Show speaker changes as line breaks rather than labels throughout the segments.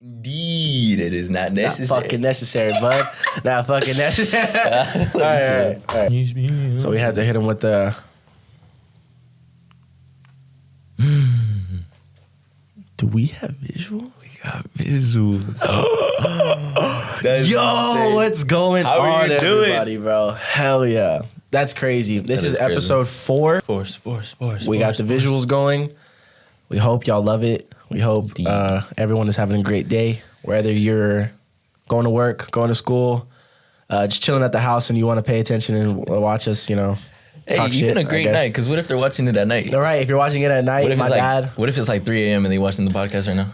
Indeed, it is not necessary.
Not fucking necessary, bud. Not fucking necessary. All right. So we had to hit him with the... Do we have visuals?
We got visuals.
Yo, what's going
How are
on,
you doing?
everybody, bro? Hell yeah. That's crazy. This is episode 4.
Force.
We got the visuals going. We hope y'all love it. We hope everyone is having a great day. Whether you're going to work, going to school, just chilling at the house and you want to pay attention and watch us,
Hey,
talk shit.
Even a great night, because what if they're watching it at night?
All right, if you're watching it at night, my bad.
What if it's like 3 a.m. and they watching the podcast right now?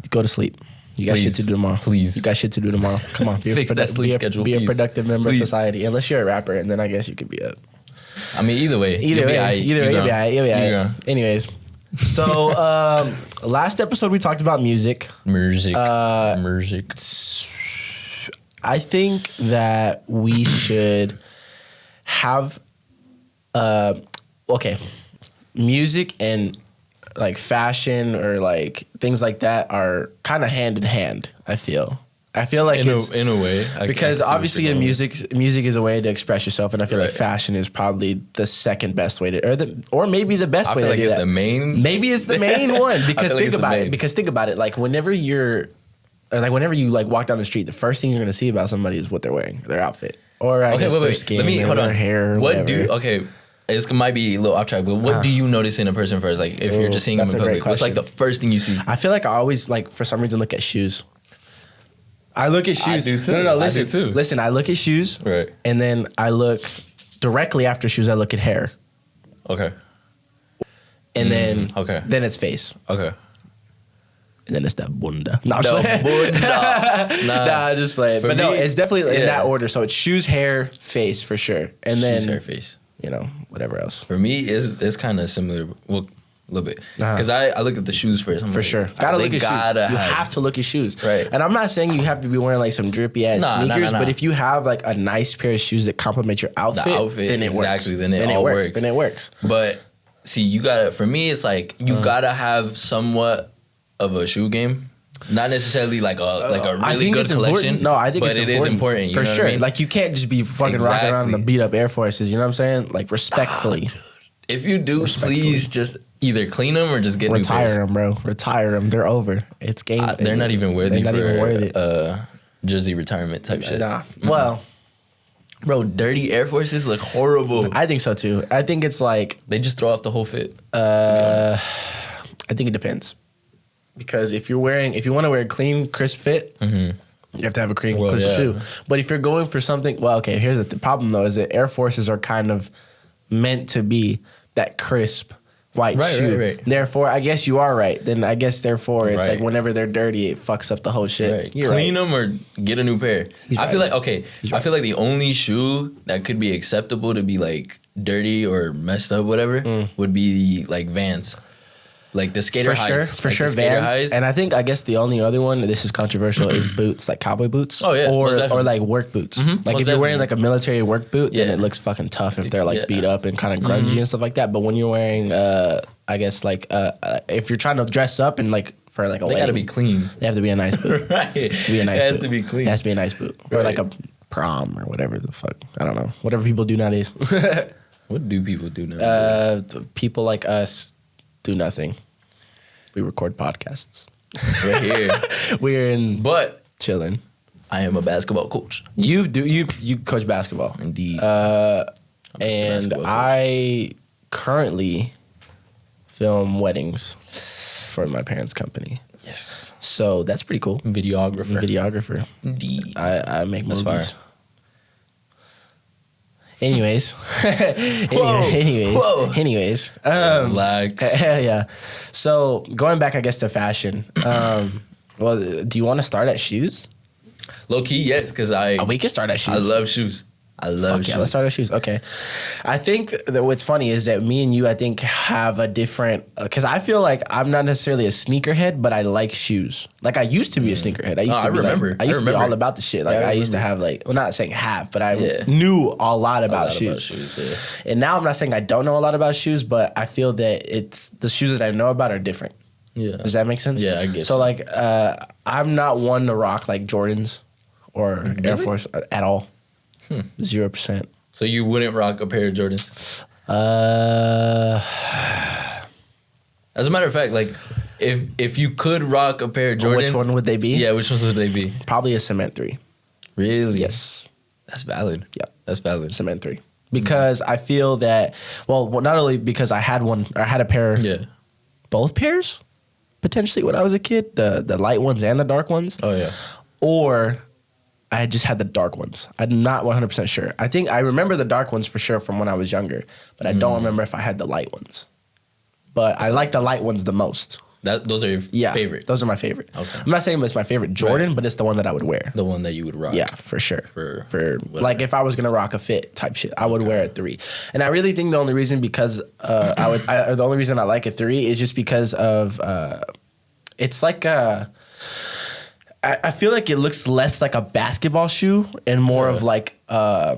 Go to sleep. You got shit to do tomorrow.
Please.
You got shit to do tomorrow. Come on.
Fix that sleep schedule,
Be a
please.
productive member of
Please.
society. Unless you're a rapper, and then I guess you could be up.
I mean, either way.
Either way, you'll be all right.
aight.
Anyways, so last episode we talked about music.
Music.
I think that we should have music and like fashion or like things like that are kind of hand in hand. I feel like
in a way,
because obviously music is a way to express yourself, and I feel like fashion is probably the second best way to, or maybe the best way to do that.
The main.
Maybe it's the main one because think about it. Like whenever you like walk down the street, the first thing you're gonna see about somebody is what they're wearing, their outfit, or their skin, their hair. What
This might be a little off track, but what do you notice in a person first? Like if you're just seeing them in public, what's like the first thing you see?
I feel like I always for some reason look at shoes. I look at shoes.
I do too.
No, listen.
I do too.
Listen, I look at shoes.
Right.
And then I look directly after shoes, I look at hair.
Okay.
And then
okay.
Then it's face.
Okay.
And then it's that bunda. No,
Nah,
just play it. But no, it's definitely in that order. So it's shoes, hair, face for sure. And then
shoes, hair, face.
Whatever else.
For me, it's kind of similar. Well, a little bit. Because I look at the shoes first.
For sure. Gotta look at shoes. You have to look at shoes.
Right.
And I'm not saying you have to be wearing like some drippy ass sneakers, but if you have like a nice pair of shoes that complement your outfit, then it works.
Then it
works.
But see, for me, it's like you gotta have somewhat of a shoe game. Not necessarily like a really good collection.
Important. No, I think it's important.
But it is important.
For sure.
What I mean?
Like you can't just be fucking rocking around in the beat up Air Forces. You know what I'm saying? Like respectfully.
If you do, please just either clean them or just get new pairs.
Retire them, bro. Retire them. They're over. It's game.
They're not even worthy for jersey returement type shit.
Nah. Well,
bro, dirty Air Forces look horrible.
I think so too. I think it's like
they just throw off the whole fit. To be honest.
I think it depends. Because if you want to wear a clean, crisp fit, you have to have a clean, crisp shoe. But if you're going for something, here's the problem though, is that Air Forces are kind of meant to be that crisp white shoe.
Right.
Therefore, I guess you are right. Then I guess it's like whenever they're dirty, it fucks up the whole shit.
Right. Clean them or get a new pair. I feel like the only shoe that could be acceptable to be like dirty or messed up, whatever, would be like Vans. Like the skater highs.
For sure, Vans. And I guess the only other one, this is controversial, is boots, like cowboy boots.
Oh, yeah.
Or like work boots. Like if you're wearing like a military work boot, then it looks fucking tough if they're like beat up and kind of grungy and stuff like that. But when you're wearing, I guess like, if you're trying to dress up and like for like a wedding.
They gotta be clean.
They have to be a nice boot.
Right.
It has
to be clean.
It has to be a nice boot. Or like a prom or whatever the fuck. I don't know. Whatever people do nowadays.
What do people do nowadays?
People like us do nothing. We record podcasts.
We're here.
But chilling.
I am a basketball coach.
You coach basketball.
Indeed.
And I currently film weddings for my parents' company.
Yes.
So that's pretty cool. Videographer.
Indeed.
I make movies.
Fire.
Anyways. Anyways.
Relax.
Hell yeah. So going back, I guess, to fashion. Do you want to start at shoes?
Low key, yes, because
we can start at shoes.
I love shoes.
Yeah, let's start at shoes. Okay. I think that what's funny is that me and you, I think, have a different... Because I feel like I'm not necessarily a sneakerhead, but I like shoes. Like, I used to be a sneakerhead. I used to be all about the shit. Like, I used to have, like... Well, not saying have, but I knew a lot about shoes. And now I'm not saying I don't know a lot about shoes, but I feel that the shoes that I know about are different.
Yeah.
Does that make sense?
Yeah, I get
so.
you.
Like, I'm not one to rock like Jordans or Air Force at all. 0%.
So you wouldn't rock a pair of Jordans? As a matter of fact, like if you could rock a pair of Jordans,
which one would they be?
Yeah, which ones would they be?
Probably a Cement 3.
Really?
Yes.
That's valid.
Yeah.
That's valid.
Cement 3. Because I feel that, well, not only because I had a pair, both pairs, potentially when I was a kid, the light ones and the dark ones.
Oh, yeah.
Or I just had the dark ones. I'm not 100% sure. I think I remember the dark ones for sure from when I was younger, but I don't remember if I had the light ones. But I like the light ones the most.
Those are your favorite?
Those are my favorite.
Okay.
I'm not saying it's my favorite Jordan, but it's the one that I would wear.
The one that you would rock.
Yeah, for sure.
For
like if I was gonna rock a fit type shit, I would wear a 3. And I really think the only reason the only reason I like a 3 is just because of it's like I feel like it looks less like a basketball shoe and more of like a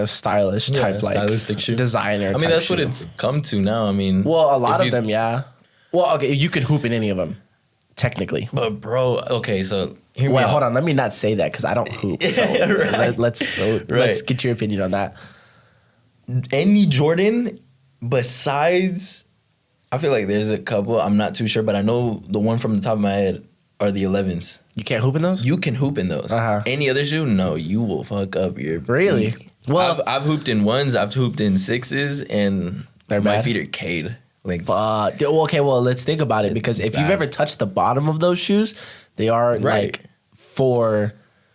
stylish type, like
stylistic shoe,
designer.
I mean, that's what it's come to now. I mean,
well, a lot of them, yeah. Well, okay, you could hoop in any of them, technically.
But bro, okay, so hear me
well,
out.
hold on, let me not say that because I don't hoop. So
right.
let's get your opinion on that.
Any Jordan besides, I feel like there's a couple. I'm not too sure, but I know the one from the top of my head are the 11s.
You can't hoop in those?
You can hoop in those. Any other shoe? No, you will fuck up your.
Really?
Feet.
Well,
I've hooped in 1s. I've hooped in 6s, and my feet are K'd. Like,
okay, well, let's think about it because if you've ever touched the bottom of those shoes, they are like for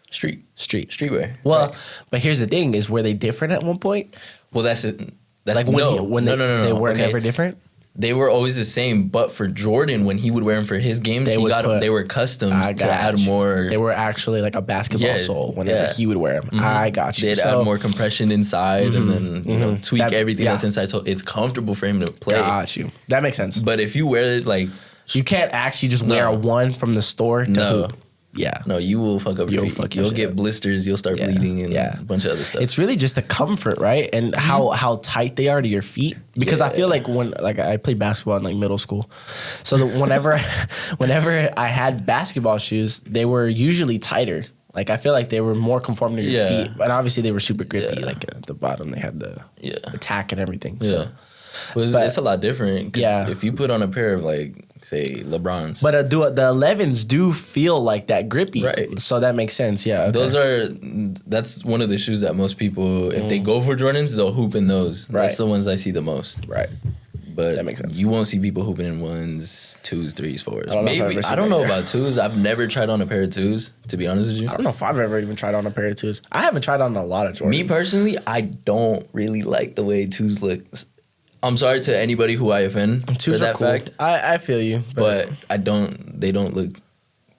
streetwear. Well, but here's the thing: is were they different at one point?
Well, that's it. That's
like when they weren't ever different.
They were always the same, but for Jordan, when he would wear them for his games, they were customs to add more.
They were actually like a basketball sole whenever he would wear them. I got you.
They'd add more compression inside and then tweak everything that's inside, so it's comfortable for him to play.
Got you. That makes sense.
But if you wear it like,
you can't actually just wear a 1 from the store to hoop. Yeah.
No, you will fuck up your feet. You'll get blisters. You'll start bleeding and a bunch of other stuff.
It's really just the comfort, right? And how tight they are to your feet. Because I feel like when I played basketball in like middle school, so whenever I had basketball shoes, they were usually tighter. Like I feel like they were more conforming to your feet, and obviously they were super grippy. Like at the bottom, they had the tack and everything. So.
But it's a lot different. If you put on a pair of like, say, LeBrons.
But the 11s do feel like that grippy.
Right.
So that makes sense, yeah. Okay.
That's one of the shoes that most people, if they go for Jordans, they'll hoop in those. Right. That's the ones I see the most.
Right.
But
that makes sense.
You won't see people hooping in 1s, 2s, 3s, 4s. I don't know about 2s. I've never tried on a pair of 2s, to be honest with you.
I don't know if I've ever even tried on a pair of 2s. I haven't tried on a lot of Jordans.
Me personally, I don't really like the way 2s look. I'm sorry to anybody who I offend for that fact.
I feel you.
But they don't look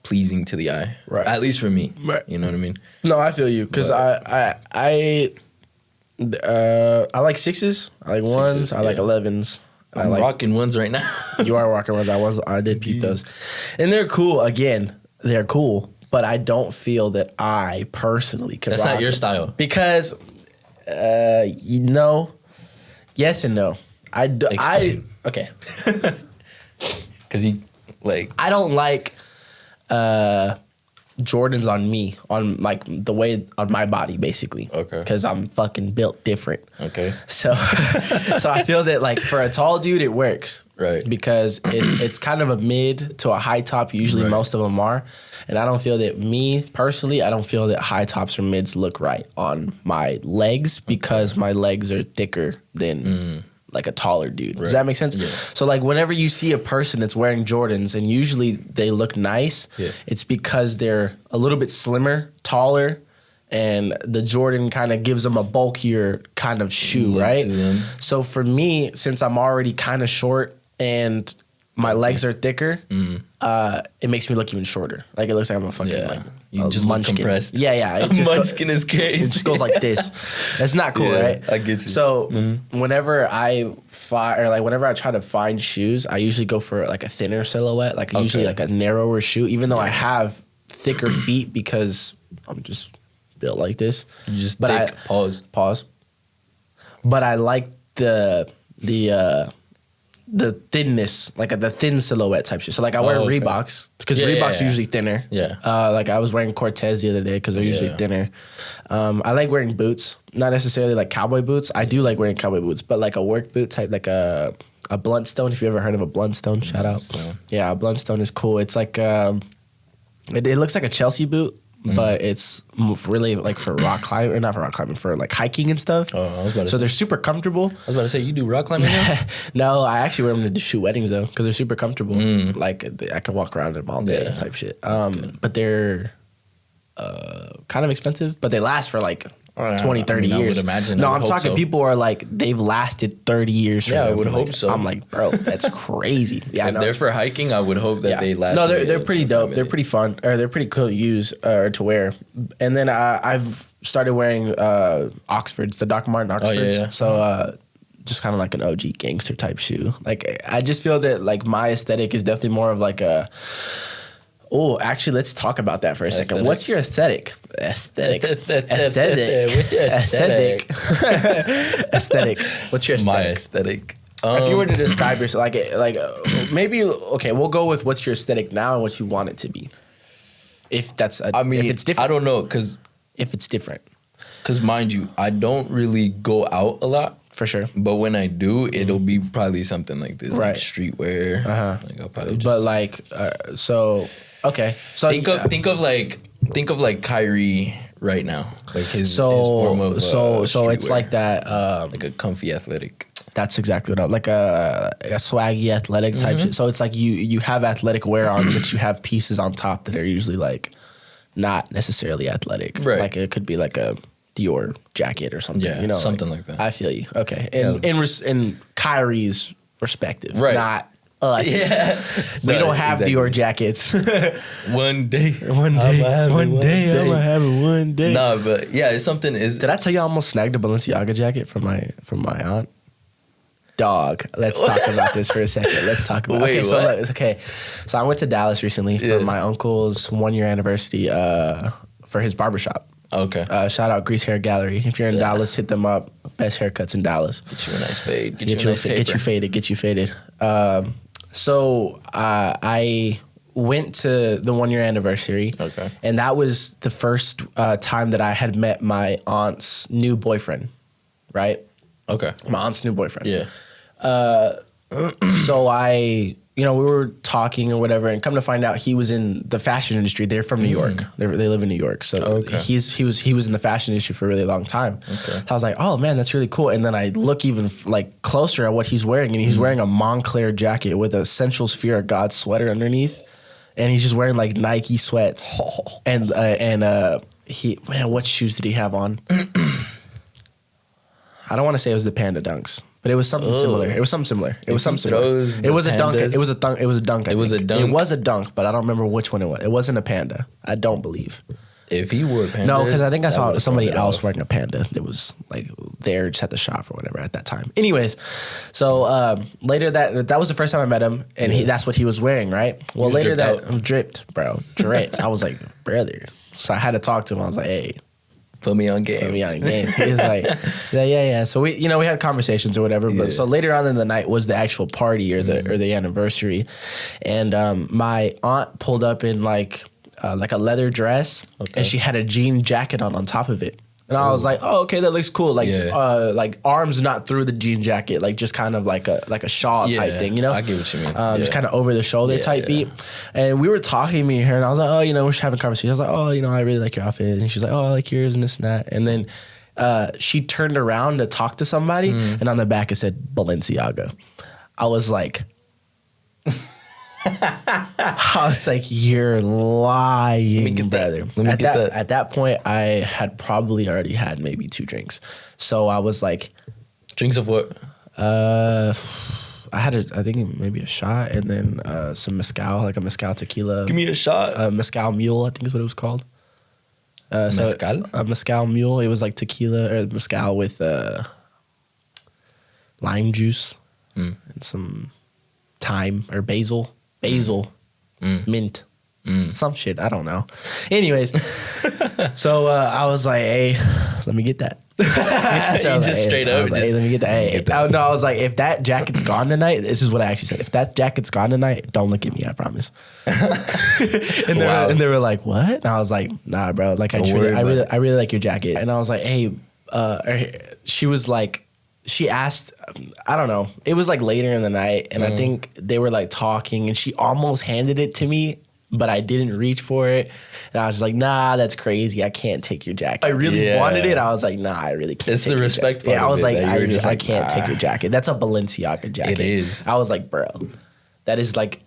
pleasing to the eye.
Right.
At least for me.
Right.
You know what I mean?
No, I feel you. Because I like 6s. I like 1s. I like 11s.
I'm rocking 1s right now.
You are rocking 1s. I did peep those. And they're cool. Again, they're cool. But I don't feel that I personally could rock them.
That's not your style.
Because, yes and no. Okay.
Because
I don't like Jordans on me, on like the way on my body, basically.
Okay.
Because I'm fucking built different.
Okay.
So I feel that like for a tall dude, it works.
Right.
Because it's kind of a mid to a high top. Usually most of them are. And I don't feel that I don't feel that high tops or mids look right on my legs because my legs are thicker than like a taller dude. Right. Does that make sense? Yeah. So like whenever you see a person that's wearing Jordans and usually they look nice, it's because they're a little bit slimmer, taller, and the Jordan kind of gives them a bulkier kind of shoe, right? So for me, since I'm already kind of short and my legs are thicker, it makes me look even shorter. Like it looks like I'm a fucking
you just munchkin. Look compressed.
Yeah.
Munchkin is crazy.
It just goes like this. That's not cool, right?
I get you.
So whenever I try to find shoes, I usually go for like a thinner silhouette, like usually like a narrower shoe, even though I have thicker feet because I'm just built like this.
You just thick. Pause.
But I like the the thinness, like the thin silhouette type shit. So like I wear Reeboks because Reeboks are usually thinner.
Yeah.
Like I was wearing Cortez the other day because they're usually thinner. I like wearing boots, not necessarily like cowboy boots. I do like wearing cowboy boots, but like a work boot type, like a Bluntstone. If you ever heard of a Bluntstone, shout out. Yeah, a Bluntstone is cool. It's like it looks like a Chelsea boot. But it's really like for rock climbing, or not for rock climbing, for like hiking and stuff. Oh, I was about to say. They're super comfortable.
I was about to say, you do rock climbing now?
No, I actually wear them to shoot weddings though, because they're super comfortable. Like I can walk around in them all day type shit. But they're kind of expensive, but they last for like 20, 30 years. I would imagine. No, I'm talking people are like, they've lasted 30 years.
Yeah, I would hope so.
I'm like, bro, that's crazy. Yeah,
if they're for hiking, I would hope that they last.
No, they're pretty dope. They're pretty fun, or they're pretty cool to use or to wear. And then I've started wearing Oxfords, the Doc Marten Oxfords. Oh, yeah. So just kind of like an OG gangster type shoe. Like I just feel that like my aesthetic is definitely more of like a. Oh, actually, let's talk about that for a second. What's your aesthetic? Aesthetic. What's your aesthetic? My aesthetic. If you were to describe yourself, like maybe okay, we'll go with what's your aesthetic now and what you want it to be. If that's, if it's different.
I don't know, because
if it's different,
because mind you, I don't really go out a lot.
For sure.
But when I do, it'll be probably something like this, like streetwear. Like I'll probably just,
but like, so. Okay, so
think of like Kyrie right now, like his form of
so it's like that,
like a comfy athletic.
That's exactly what I like a swaggy athletic type shit. So it's like you have athletic wear on, but you have pieces on top that are usually like not necessarily athletic. Right. Like it could be like a Dior jacket or something.
Yeah,
you know,
something like that.
I feel you. Okay, in Kyrie's perspective,
right?
Not us. Yeah. We don't have Dior jackets.
One day.
I'm gonna have it one day.
No, but yeah, it's something.
Did I tell you I almost snagged a Balenciaga jacket from my aunt? Dog. Let's talk about this for a second. Let's talk about it. So I went to Dallas recently for my uncle's 1-year anniversary for his barbershop. Okay. Shout out Grease Hair Gallery. If you're in Dallas, hit them up. Best haircuts in Dallas.
Get you a nice fade. Get you faded.
So I went to the 1-year anniversary. Okay. And that was the first time that I had met my aunt's new boyfriend, right?
Okay.
My aunt's new boyfriend.
Yeah.
So we were talking or whatever, and come to find out he was in the fashion industry. They're from New York. They live in New York. So he was in the fashion industry for a really long time. Okay. So I was like, oh man, that's really cool. And then I look even like closer at what he's wearing, and he's wearing a Montclair jacket with a Central Sphere of God sweater underneath, and he's just wearing like Nike sweats. And what shoes did he have on? I don't want to say it was the Panda Dunks. But it was something similar. It was something similar. It was a dunk. It was a dunk. It was a dunk. It was a dunk, but I don't remember which one it was. It wasn't a Panda. I don't believe.
If he wore a Panda,
no, because I think I saw somebody else wearing a Panda that was like there just at the shop or whatever at that time. Anyways, so later that was the first time I met him, and that's what he was wearing, right? Well, later that dripped. I was like, brother. So I had to talk to him. I was like, hey.
Put me on game.
He was like, yeah. So we had conversations or whatever. But so later on in the night was the actual party or the anniversary, and my aunt pulled up in like a leather dress, and she had a jean jacket on top of it. And I was like, oh, okay, that looks cool. Like, like arms not through the jean jacket, like just kind of like a shawl type thing, you know?
I get what you mean.
Just kind of over the shoulder type beat. And we were talking, me and her, and I was like, oh, we're just having a conversation. I was like, oh, I really like your outfit. And she's like, oh, I like yours and this and that. And then she turned around to talk to somebody, and on the back it said Balenciaga. I was like, you're lying, brother. At that point, I had probably already had maybe 2 drinks. So I was like,
drinks of what?
I had I think maybe a shot, and then some mezcal, like a mezcal tequila.
Give me a shot.
Mezcal mule, I think is what it was called.
Mezcal?
A mezcal mule. It was like tequila or mezcal with lime juice and some thyme or basil, mint, some shit. I don't know. Anyways, so I was like, hey, let me get that.
Just straight up.
Like, hey, let me get that. Oh, no, I was like, if that jacket's gone tonight, this is what I actually said. If that jacket's gone tonight, don't look at me, I promise. and they were like, what? And I was like, nah, bro. Like, I really like your jacket. And I was like, hey, she was like, she asked, I don't know. It was like later in the night, and I think they were like talking, and she almost handed it to me, but I didn't reach for it. And I was like, nah, that's crazy. I can't take your jacket. I really wanted it. I was like, nah, I really can't.
It's the respect part.
Yeah, I was like, I can't take your jacket. That's a Balenciaga jacket.
It is.
I was like, bro, that is like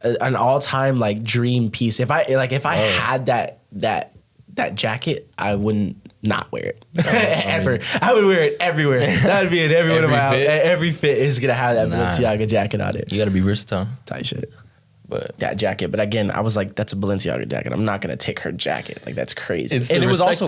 an all-time like dream piece. If I had that jacket, I wouldn't not wear it ever. I would wear it everywhere. That would be in every one of my outfits. Every fit is gonna have that Balenciaga jacket on it.
You gotta be versatile.
Tight shit.
But
that jacket. But again, I was like, that's a Balenciaga jacket. I'm not gonna take her jacket. Like, that's crazy.
It's and it was
also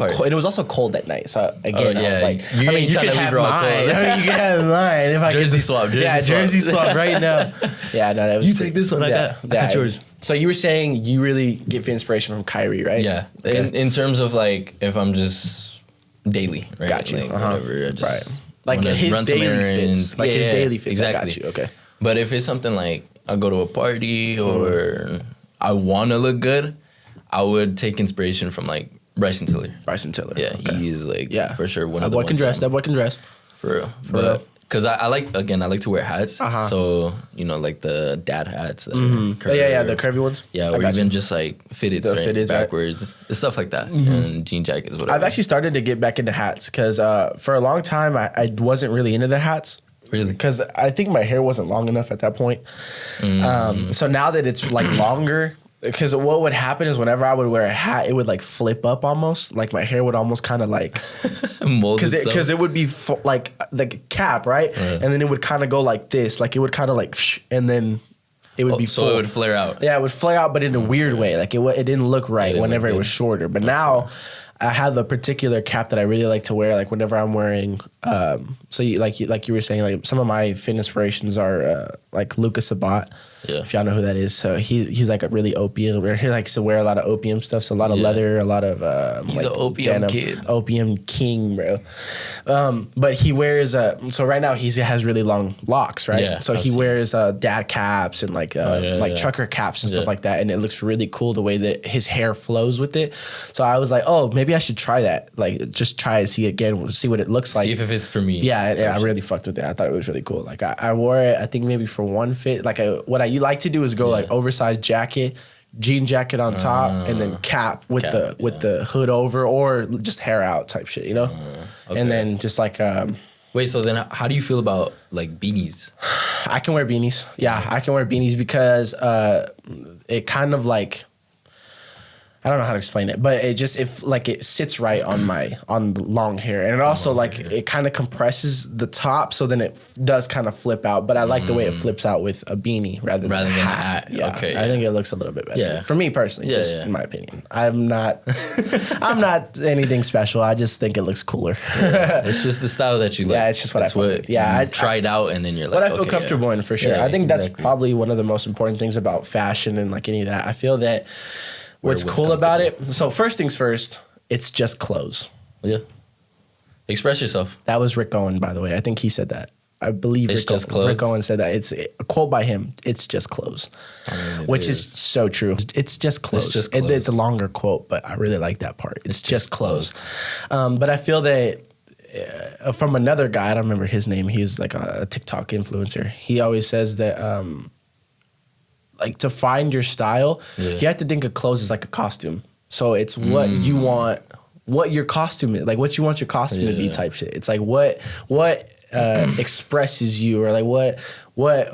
cold that night. So again, I was like, you can have mine. You can have mine. If I
jersey swap.
Jersey swap right now. Yeah, no, that was.
You take this one. I got yours.
So you were saying you really get inspiration from Kyrie, right?
Yeah. Okay. In terms of like, if I'm just daily, right?
Got you.
Like, whatever. I just
like his daily fits. Like his daily fits.
Exactly.
I got you. Okay.
But if it's something like I go to a party or I want to look good, I would take inspiration from like Bryson Tiller.
Yeah,
okay. He is like for sure one of the
ones. That boy can dress.
For real. Because I like to wear hats. So, like the dad hats. That
the curvy ones.
Yeah, or even just like fitted backwards. Right? Stuff like that. And jean jackets, whatever.
I've actually started to get back into hats because for a long time, I wasn't really into the hats.
Really?
Because I think my hair wasn't long enough at that point. So now that it's like longer, because what would happen is whenever I would wear a hat, it would like flip up almost. Like my hair would almost kind of like
mold itself.
Because it would be like the cap, right? And then it would kind of go like this. Like it would kind of like, and then it would be full.
So it would flare out.
Yeah, it would flare out, but in a weird way. Like it didn't look right whenever it was shorter. But now I have a particular cap that I really like to wear, like whenever I'm wearing. Like you were saying, like some of my fit inspirations are like Luka Sabat.
Yeah.
If y'all know who that is, so he's like a really opium. He likes to wear a lot of opium stuff, so a lot of leather, a lot of
he's
like
an opium
denim,
kid,
opium king, bro. But he wears so right now he has really long locks, right?
Yeah,
so he wears dad caps and like trucker caps and stuff like that, and it looks really cool the way that his hair flows with it. So I was like, oh, maybe I should try that. Like, just try it, see what it looks like.
See if it's for me.
Yeah, I really fucked with it. I thought it was really cool. Like I wore it, I think maybe for one fit. Like what I like to do is go like oversized jacket, jean jacket on top, and then cap with the hood over, or just hair out type shit, Okay. And then just like
wait, so then how do you feel about like beanies?
I can wear beanies. Yeah, I can wear beanies because it kind of like, I don't know how to explain it, but it sits right on long hair, and it also it kind of compresses the top, so then it does kind of flip out. But I like the way it flips out with a beanie rather than a hat. Yeah,
okay,
I think it looks a little bit better. Yeah. For me personally, in my opinion, I'm not anything special. I just think it looks cooler.
It's just the style that you like.
Yeah, it's just what I tried
out, and then you're like,
what I feel comfortable in for sure. I think that's probably one of the most important things about fashion and like any of that. I feel that. What's cool about it? So first things first, it's just clothes.
Yeah. Express yourself.
That was Rick Owen, by the way. I think he said that. I believe Rick Owen said that. It's a quote by him. It's just clothes, which is so true. It's just clothes. It's a longer quote, but I really like that part. It's just clothes. But I feel that from another guy, I don't remember his name. He's like a TikTok influencer. He always says that like to find your style, you have to think of clothes as like a costume. So it's what you want, what your costume is, like what you want your costume to be type shit. It's like what expresses you, or like what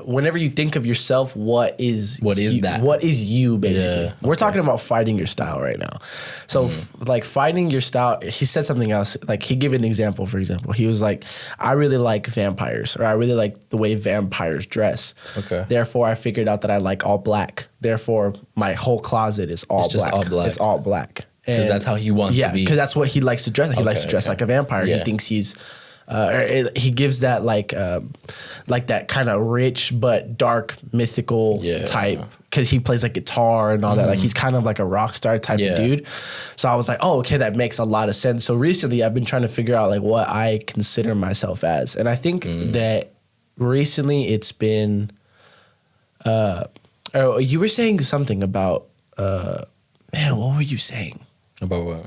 whenever you think of yourself, what is you basically. Yeah. We're talking about finding your style right now. So like finding your style, he said something else, like he gave an example. For example, he was like, I really like vampires, or I really like the way vampires dress. Okay. Therefore I figured out that I like all black. Therefore my whole closet is all black. It's all black.
Because that's how he wants to be.
Yeah, because that's what he likes to dress. He likes to dress like a vampire. Yeah. He thinks he's he gives that like that kind of rich but dark mythical type because he plays like guitar and all that. Like he's kind of like a rock star type of dude. So I was like, oh, okay, that makes a lot of sense. So recently I've been trying to figure out like what I consider myself as. And I think that recently it's been, oh, you were saying something about, man, what were you saying?
About what?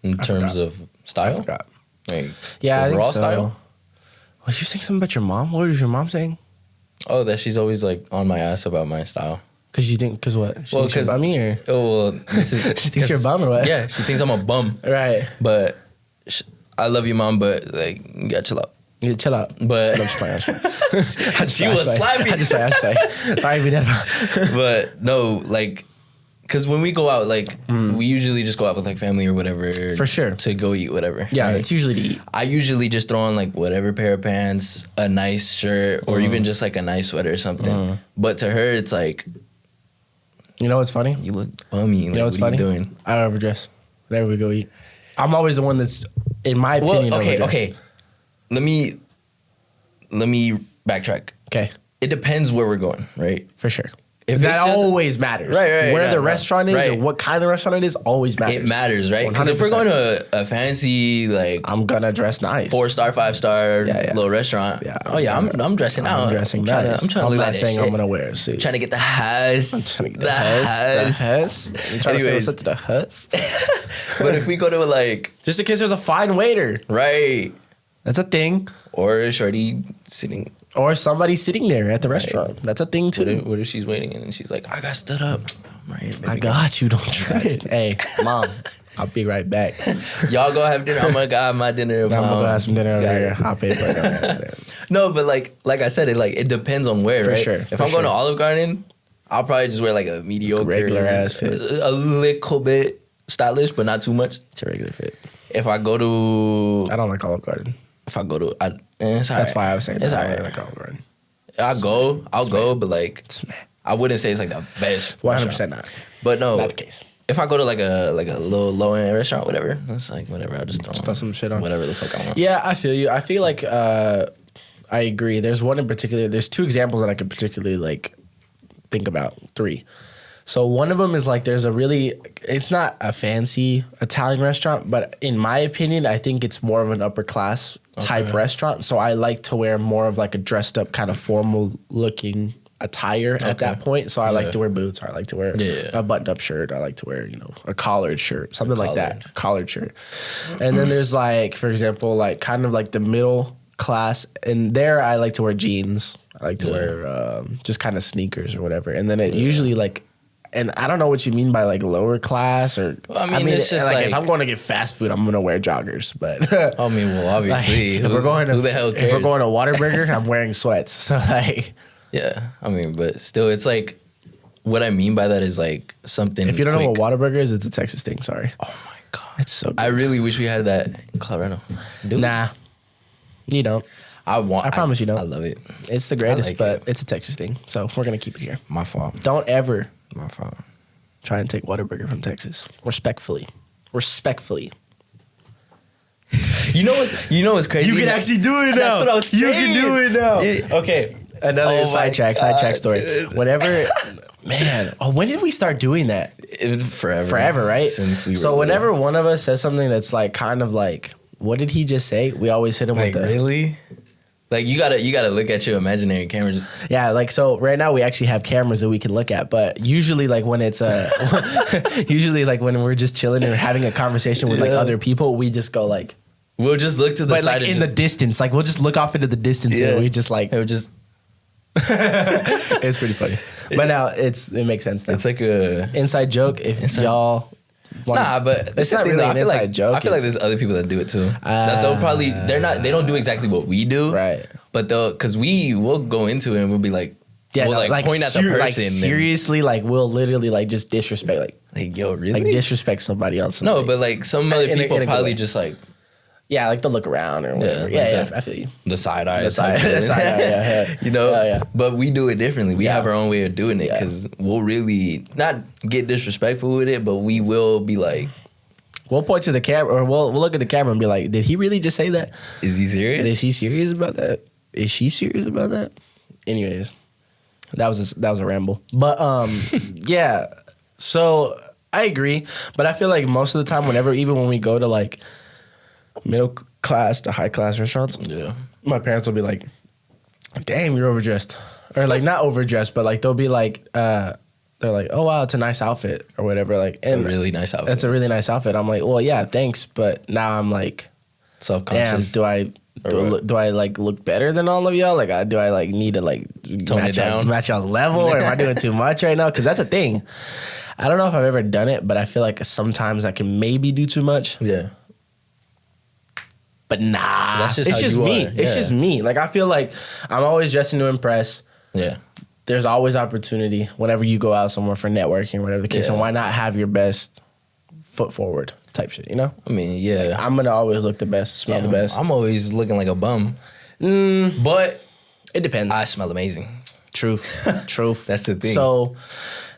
In terms of style?
I forgot.
Like,
Yeah, I think so.
style?
Was you saying something about your mom? What was your mom saying?
Oh, that she's always like on my ass about my style.
Cause what? She thinks you're bummy or?
Oh, well, this is
She thinks you're a bum or what?
Yeah, she thinks I'm a bum.
Right.
But I love you, mom. But like, you gotta chill out.
Yeah, chill out.
But
No, I'm just playing.
she was slimy.
I just play.
But no, like, cause when we go out, like, we usually just go out with like family or whatever.
For sure.
To go eat whatever.
Yeah,
right?
it's usually to eat.
I usually just throw on like whatever pair of pants, a nice shirt, or even just like a nice sweater or something. But to her, it's like,
you know what's funny?
you look bummy.
You know what's funny?
What are you doing?
I don't overdress. There we go eat. I'm always the one that's, in my opinion, overdressed.
Okay. Let me backtrack.
Okay.
It depends where we're going, right?
For sure.
If
that
it's just-
always matters.
Right,
Where the
right,
restaurant is
right.
or what kind of restaurant it is always matters.
It matters, right? Because if we're
100%.
going to a fancy, like,
I'm gonna dress nice.
4-star, 5-star
Yeah.
little restaurant.
Yeah.
Oh yeah, I'm dressing out.
I'm dressing
trying
nice.
I'm trying to
I'm
look
not
like
saying
that
I'm
shit.
gonna wear a suit.
Trying to get the huss.
Trying to get the huss. You trying to say what's up to the huss?
But if we go to like,
Just in case there's a fine waiter.
right,
That's a thing.
or a shorty sitting,
Or somebody sitting there at the restaurant. That's a thing too.
what if she's waiting and she's like, I got stood up. I'm right here, baby.
I got you. Don't try it. Hey, mom, I'll be right back.
Y'all go have dinner. I'm gonna go have my dinner.
I'm gonna go have some dinner over
Yeah.
here. I'll pay for it.
No, but like I said, it depends on where,
For
right?
sure,
If
for
I'm going to
sure.
Olive Garden, I'll probably just wear like a mediocre,
Regular ass fit.
a little bit stylish, but not too much.
It's a regular fit.
If I go to,
I don't like Olive Garden.
it's all
That's
right.
why I was saying
It's
that.
all
I
right.
don't like Olive Garden.
I'll go, but like
It's meh.
I wouldn't say it's like the best.
100%
restaurant.
not.
But no,
Not the case.
if I go to like a little low end restaurant, whatever, it's like whatever. I'll just
Throw some shit on.
whatever the fuck I want.
Yeah, I feel you. I feel like I agree. There's one in particular. There's two examples that I could particularly like think about. 3. So one of them is like there's a really, it's not a fancy Italian restaurant, but in my opinion, I think it's more of an upper class type restaurant. So I like to wear more of like a dressed up kind of formal looking attire at that point. So I like to wear boots. Or I like to wear a buttoned up shirt. I like to wear, a collared shirt, something like that, a collared shirt. And then there's like, for example, like kind of like the middle class. And there I like to wear jeans. I like to wear just kind of sneakers or whatever. And then it usually like, and I don't know what you mean by like lower class or.
Well, I mean, it's just like
if I'm going to get fast food, I'm gonna wear joggers. But
I mean, well, obviously,
if we're going to
who the hell cares?
if we're going to Whataburger, I'm wearing sweats. So like,
yeah, I mean, but still, it's like what I mean by that is like something.
if you don't
quick.
know what Whataburger is, it's a Texas thing. Sorry.
Oh my god,
It's so good.
I really wish we had that in Colorado. Dude,
Nah, you don't. I promise you don't.
I love it.
It's the greatest,
like
but
it.
it's a Texas thing. So we're gonna keep it here.
My fault.
Don't ever
My fault.
try and take Whataburger from Texas. Respectfully.
You know what's crazy?
You can actually do it now.
That's what I was saying.
You can do it now. Okay. Another
Oh my
sidetrack
God.
story. Whenever, man, when did we start doing that? Forever, right?
Since we were
so
little.
whenever one of us says something that's like kind of like, what did he just say? We always hit him
Like
with the
really? Like you gotta look at your imaginary cameras.
yeah. Like so, right now we actually have cameras that we can look at, but usually like when it's usually like when we're just chilling or having a conversation with like other people, we just go like,
We'll just look to the
but
side
like
and
in the distance, like we'll just look off into the distance and we just like
it would just.
it's pretty funny. But now it makes sense now.
It's like a
Inside joke. If y'all want,
nah, but
it's not really an inside joke.
I feel like there's other people that do it too. That they'll probably they don't do exactly what we do,
right.
But because we will go into it and we'll be like,
Yeah,
we'll
no,
like point at the person,
like seriously, like we'll literally like just disrespect,
like yo, really,
like disrespect somebody else.
no, but like some other
In a
people
good
probably
way.
just like
yeah, like to look around or whatever.
like
Yeah,
that.
I feel you.
the side eye,
The side eye, yeah.
you know.
Yeah.
But we do it differently. We have our own way of doing it
Yeah.
because we'll really not get disrespectful with it, but we will be like,
We'll point to the camera, or we'll look at the camera and be like, "Did he really just say that?
is he serious?
Is he serious about that? Is she serious about that?" Anyways, That was a ramble. But yeah. So I agree, but I feel like most of the time, even when we go to like middle class to high class restaurants, my parents will be like, "Damn, you're overdressed," or like not overdressed, but like they'll be like, they're like, "Oh wow, it's a nice outfit" or whatever. Like,
and a really nice outfit.
It's a really nice outfit. I'm like, well, yeah, thanks, but now I'm like
self-conscious.
Damn, do I like look better than all of y'all? Like, do I like need to like match y'all's level, or am I doing too much right now? Because that's a thing. I don't know if I've ever done it, but I feel like sometimes I can maybe do too much.
Yeah.
But nah,
it's
just me.
Yeah.
It's just me. Like, I feel like I'm always dressing to impress.
Yeah.
There's always opportunity whenever you go out somewhere for networking, whatever the case. And why not have your best foot forward type shit, you know?
I mean, yeah.
Like, I'm going to always look the best, smell the best.
I'm always looking like a bum. But
it depends.
I smell amazing.
Truth.
That's the thing.
So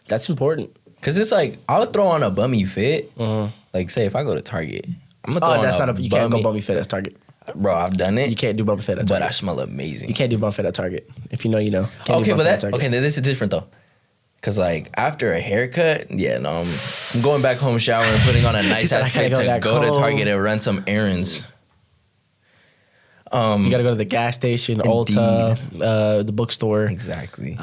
that's important.
Because it's like, I'll throw on a bummy fit. Like, say, if I go to Target, I'm going to throw on
you can't go bummy fit at Target.
Bro, I've done it.
You can't do bummy fit at Target.
But I smell amazing.
You can't do bummy fit at Target. If you know, you know.
Okay, but this is different, though. Because, like, after a haircut, I'm going back home, showering, putting on a nice-ass fit to go to Target and run some errands.
You got to go to the gas station, Ulta, the bookstore.
Exactly.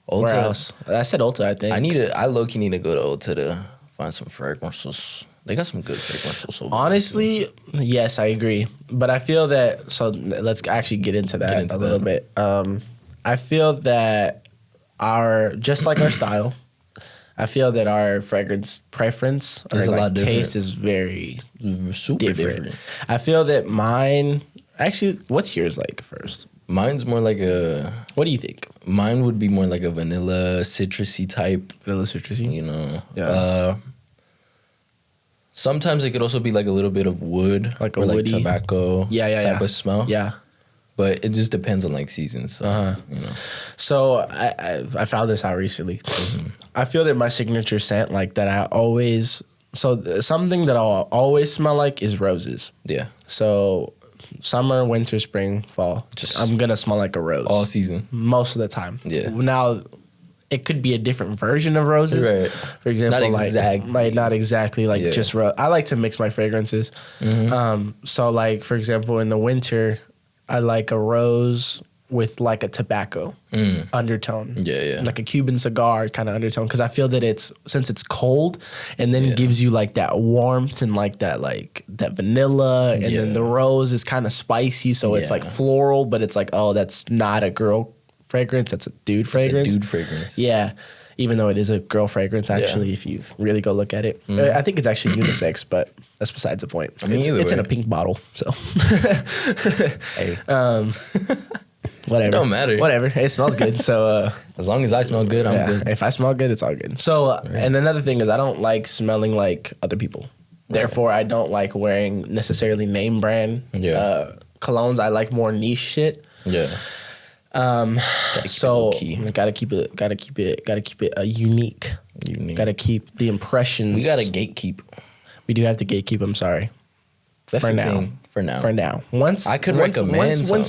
Ulta. Where else? I said Ulta, I think.
I low-key need to go to Ulta to find some fragrances. They got some good fragrances.
Honestly, yes, I agree. But I feel that, so let's actually get into that a little bit. I feel that just like our style, I feel that our fragrance preference or like taste is very super different. I feel that mine, actually, what's yours like first?
Mine's more like a...
What do you think?
Mine would be more like a vanilla, citrusy type.
Vanilla citrusy?
You know?
Yeah.
Sometimes it could also be like a little bit of wood.
Like a
or
woody.
Like tobacco type of smell.
Yeah.
But it just depends on like seasons. So, you know.
So I found this out recently. I feel that my signature scent, like that I always... So something that I'll always smell like is roses.
Yeah.
So... Summer, winter, spring, fall. I'm going to smell like a rose.
All season.
Most of the time.
Yeah.
Now, it could be a different version of roses.
Right.
For example, not exactly like just rose. I like to mix my fragrances. So, like, for example, in the winter, I like a rose with like a tobacco undertone.
Yeah.
Like a Cuban cigar kind of undertone. Because I feel that since it's cold and then it gives you like that warmth and like that vanilla. And then the rose is kind of spicy. So it's like floral, but it's like, oh, that's not a girl fragrance. That's a dude fragrance.
It's a dude fragrance.
Yeah. Even though it is a girl fragrance, actually, if you really go look at it. I think it's actually unisex, but that's besides the point.
I mean, it's
in a pink bottle, so.
Hey.
Whatever.
It don't matter.
Whatever. It smells good. So
as long as I smell good, I'm good.
If I smell good, it's all good. So and another thing is I don't like smelling like other people. Therefore, I don't like wearing necessarily name brand colognes. I like more niche shit.
Yeah.
So gotta keep it unique. Gotta keep the impressions.
We gotta gatekeep.
We do have to gatekeep. I'm sorry.
That's
for
the
now.
thing. For now.
Once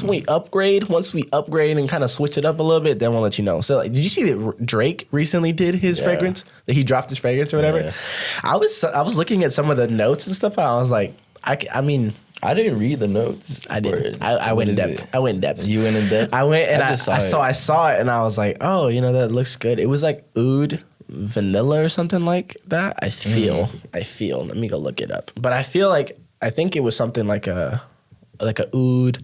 we upgrade and kind of switch it up a little bit, then we'll let you know. So, like, did you see that Drake recently did his fragrance? That he dropped his fragrance or whatever? Yeah. I was looking at some of the notes and stuff. And I was like, I mean.
I didn't read the notes.
I did. I went in depth. I went in depth.
You went in depth?
I went and I saw it and I was like, oh, that looks good. It was like oud vanilla or something like that. I feel. Let me go look it up. But I think it was something like a oud.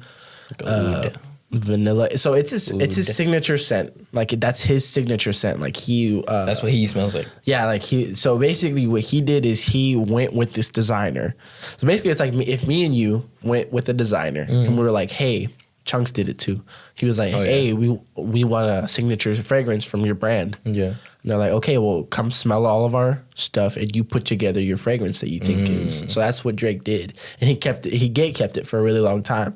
Vanilla. So it's his signature scent. Like that's his signature scent. Like
that's what he smells like.
Yeah, like so basically what he did is he went with this designer. So basically it's like if me and you went with a designer and we were like, hey, Chunks did it too. He was like, hey, we want a signature fragrance from your brand. Yeah. And they're like, okay, well, come smell all of our stuff and you put together your fragrance that you think is. So that's what Drake did. And he kept it for a really long time.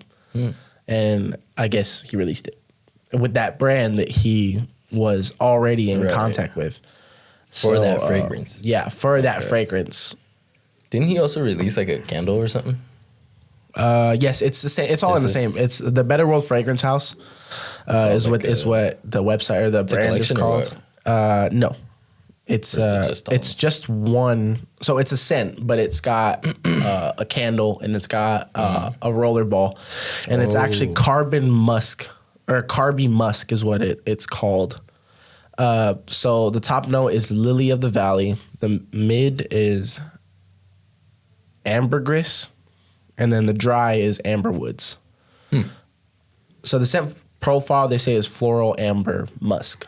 And I guess he released it with that brand that he was already in contact with.
For that fragrance.
For that fragrance.
Didn't he also release like a candle or something?
Yes, it's the same. It's all in the same. It's the Better World Fragrance House. Is what the website or the brand is called. No, it's just one. So it's a scent, but it's got a candle and it's got a roller ball, and it's actually carbon musk or carby musk is what it's called. So the top note is lily of the valley. The mid is ambergris, and then the dry is amberwoods. So the scent profile they say is floral amber musk.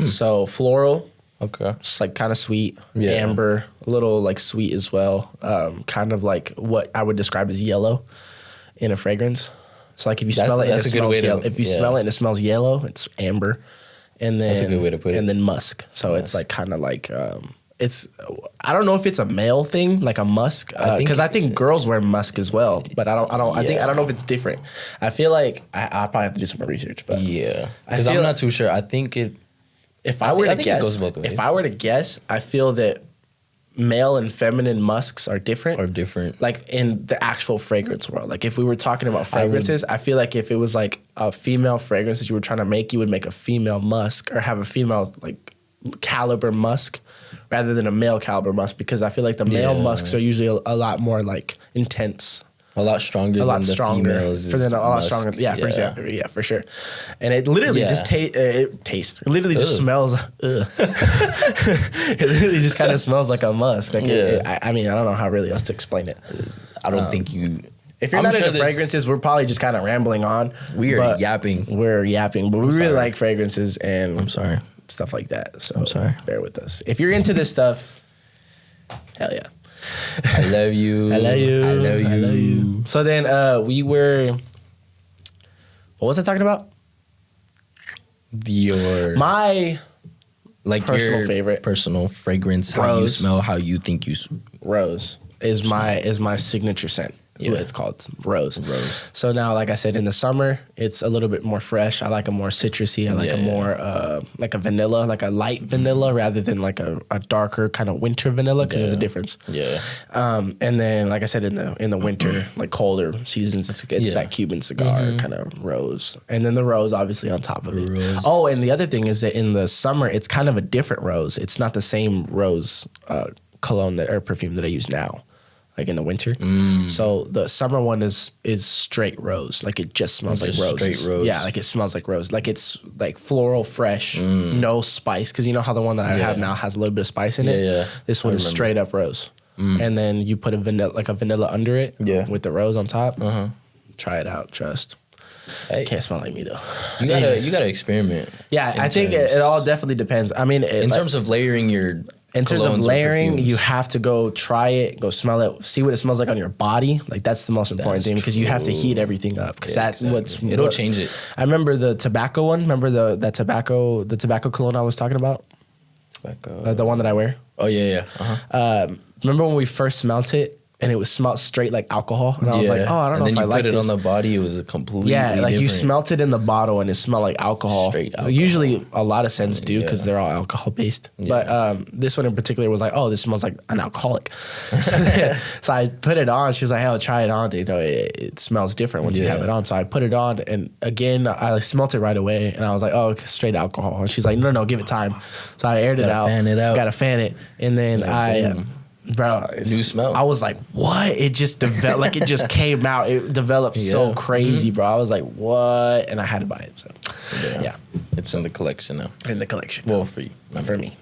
So floral, it's like kind of sweet. Amber, a little like sweet as well. Kind of like what I would describe as yellow in a fragrance. So like if you smell it, and it smells yellow. If you smell it and it smells yellow, it's amber. And then that's a good way to put it. And then musk. So it's like kind of like it's. I don't know if it's a male thing, like a musk, because I think girls wear musk as well. But I don't. I don't know if it's different. I feel like I'll probably have to do some more research. But
because I'm not too sure. I think it.
If I were to guess, it goes both ways. If I were to guess, I feel that male and feminine musks are different. Like in the actual fragrance world. Like if we were talking about fragrances, I feel like if it was like a female fragrance that you were trying to make, you would make a female musk or have a female like caliber musk rather than a male caliber musk, because I feel like the male musks are usually a lot more like intense.
A lot stronger than the females.
For example, for sure. And it literally just tastes. It literally just smells. It literally just kind of smells like a musk. Like I mean, I don't know how really else to explain it.
I don't think you.
If you're not into fragrances, we're probably just kind of rambling on.
We're yapping, but
we really like fragrances and stuff like that. So
I'm sorry.
Bear with us. If you're into this stuff, hell yeah.
I love you.
I love you. So then we were. What was I talking about? My personal favorite,
personal fragrance. Rose. How you smell, how you think you.
Rose is my signature scent. Is what it's called, rose. So now, like I said, in the summer, it's a little bit more fresh. I like a more citrusy. I like a more like a vanilla, like a light vanilla, rather than like a darker kind of winter vanilla, because there's a difference. And then, like I said, in the winter, like colder seasons, it's that Cuban cigar kind of rose, and then the rose obviously on top of it. Oh, and the other thing is that in the summer, it's kind of a different rose. It's not the same rose cologne or perfume that I use now. Like in the winter. So the summer one is straight rose. Like it just smells like roses. Straight rose. Yeah, like it smells like rose. Like it's like floral, fresh, no spice. Because you know how the one that I have now has a little bit of spice in it? This one is straight up rose. And then you put a vanilla under it with the rose on top. Try it out, trust. Hey. Can't smell like me though.
You gotta experiment.
Yeah, I think it all definitely depends. I mean,
in terms of layering your...
In terms of layering, you have to go try it, go smell it, see what it smells like on your body. Like that's the most important thing, because you have to heat everything up, because it'll
change it.
I remember the tobacco one. Remember the tobacco cologne I was talking about? The one that I wear.
Oh yeah.
Remember when we first smelt it? And it was smelled straight like alcohol. And I was like, oh, I don't know if I like this.
And then you put it on the body, it was a completely
like
different.
You smelt it in the bottle and it smelled like alcohol. Straight alcohol. Usually a lot of scents do, because they're all alcohol based. But this one in particular was like, oh, this smells like an alcoholic. So I put it on. She was like, hell, try it on. You know, it smells different once you have it on. So I put it on, and again, I smelt it right away. And I was like, oh, straight alcohol. And she's like, no, give it time. So I aired it out. Gotta fan it. And then bro,
new smell.
I was like, what? It just developed, like it just came out. It developed so crazy, bro. I was like, what? And I had to buy it. So, yeah.
It's in the collection now.
In the collection.
Well, for you.
Not for me.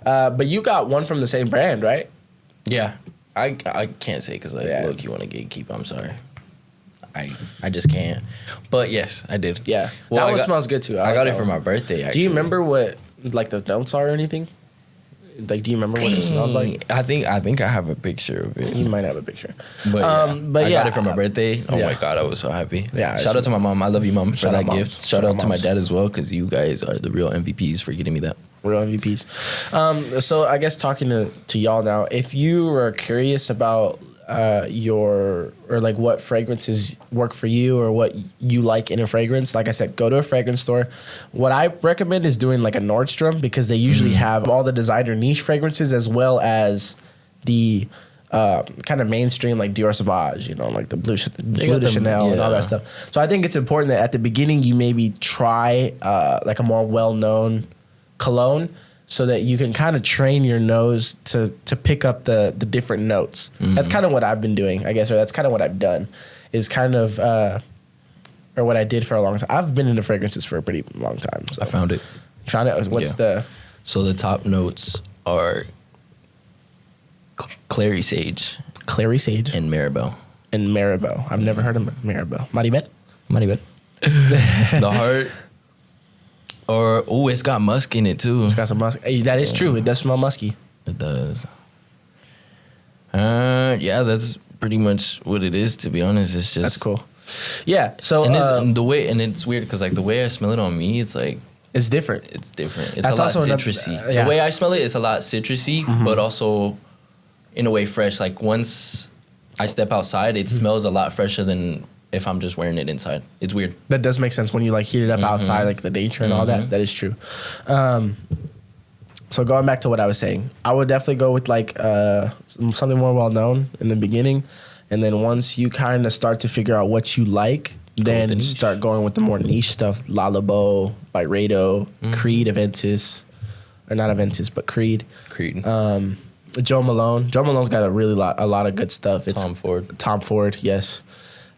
But you got one from the same brand, right?
Yeah. I can't say, because look, you want to gatekeep. I'm sorry. I just can't. But yes, I did.
Yeah. Well, that one smells good too.
I got it for my birthday, actually.
Do you remember what like the notes are or anything? Like, do you remember what it smells like?
I think I have a picture of it.
You might have a picture.
But I got it for my birthday. Oh my God, I was so happy. Yeah. Shout out to my mom. I love you, mom, for that gift. Shout out to my dad as well, because you guys are the real MVPs for getting me that.
Real MVPs. So I guess talking to y'all now, if you are curious about what fragrances work for you or what you like in a fragrance, like I said, go to a fragrance store. What I recommend is doing like a Nordstrom, because they usually have all the designer niche fragrances as well as the kind of mainstream, like Dior Sauvage, you know, like the Blue de
them,
Chanel and all that stuff. So I think it's important that at the beginning you maybe try like a more well-known cologne so that you can kind of train your nose to pick up the different notes. That's kind of what I've been doing, I guess, or that's kind of what I've done is kind of, or what I did for a long time. I've been into fragrances for a pretty long time. So.
I found it.
You found it? What's the...
So the top notes are clary sage.
Clary sage.
And Maribel.
And Maribel. I've never heard of Maribel. Maribel?
Maribel. The heart... Or, it's got musk in it, too.
It's got some musk. Hey, that is true. It does smell musky.
It does. Yeah, that's pretty much what it is, to be honest. It's just...
That's cool. Yeah, so...
And it's weird, because, like, the way I smell it on me, it's, like...
It's different.
It's different. It's a lot citrusy. The way I smell it, it's a lot citrusy, but also, in a way, fresh. Like, once I step outside, it smells a lot fresher than... if I'm just wearing it inside. It's weird.
That does make sense when you like heat it up outside, like the nature and all that. That is true. So going back to what I was saying, I would definitely go with like something more well known in the beginning, and then once you kind of start to figure out what you like, then start going with the more niche stuff. Le Labo, Byredo, Creed, Aventus, or not Aventus, but Creed. Joe Malone. Joe Malone's got a lot of good stuff. It's Tom Ford, yes.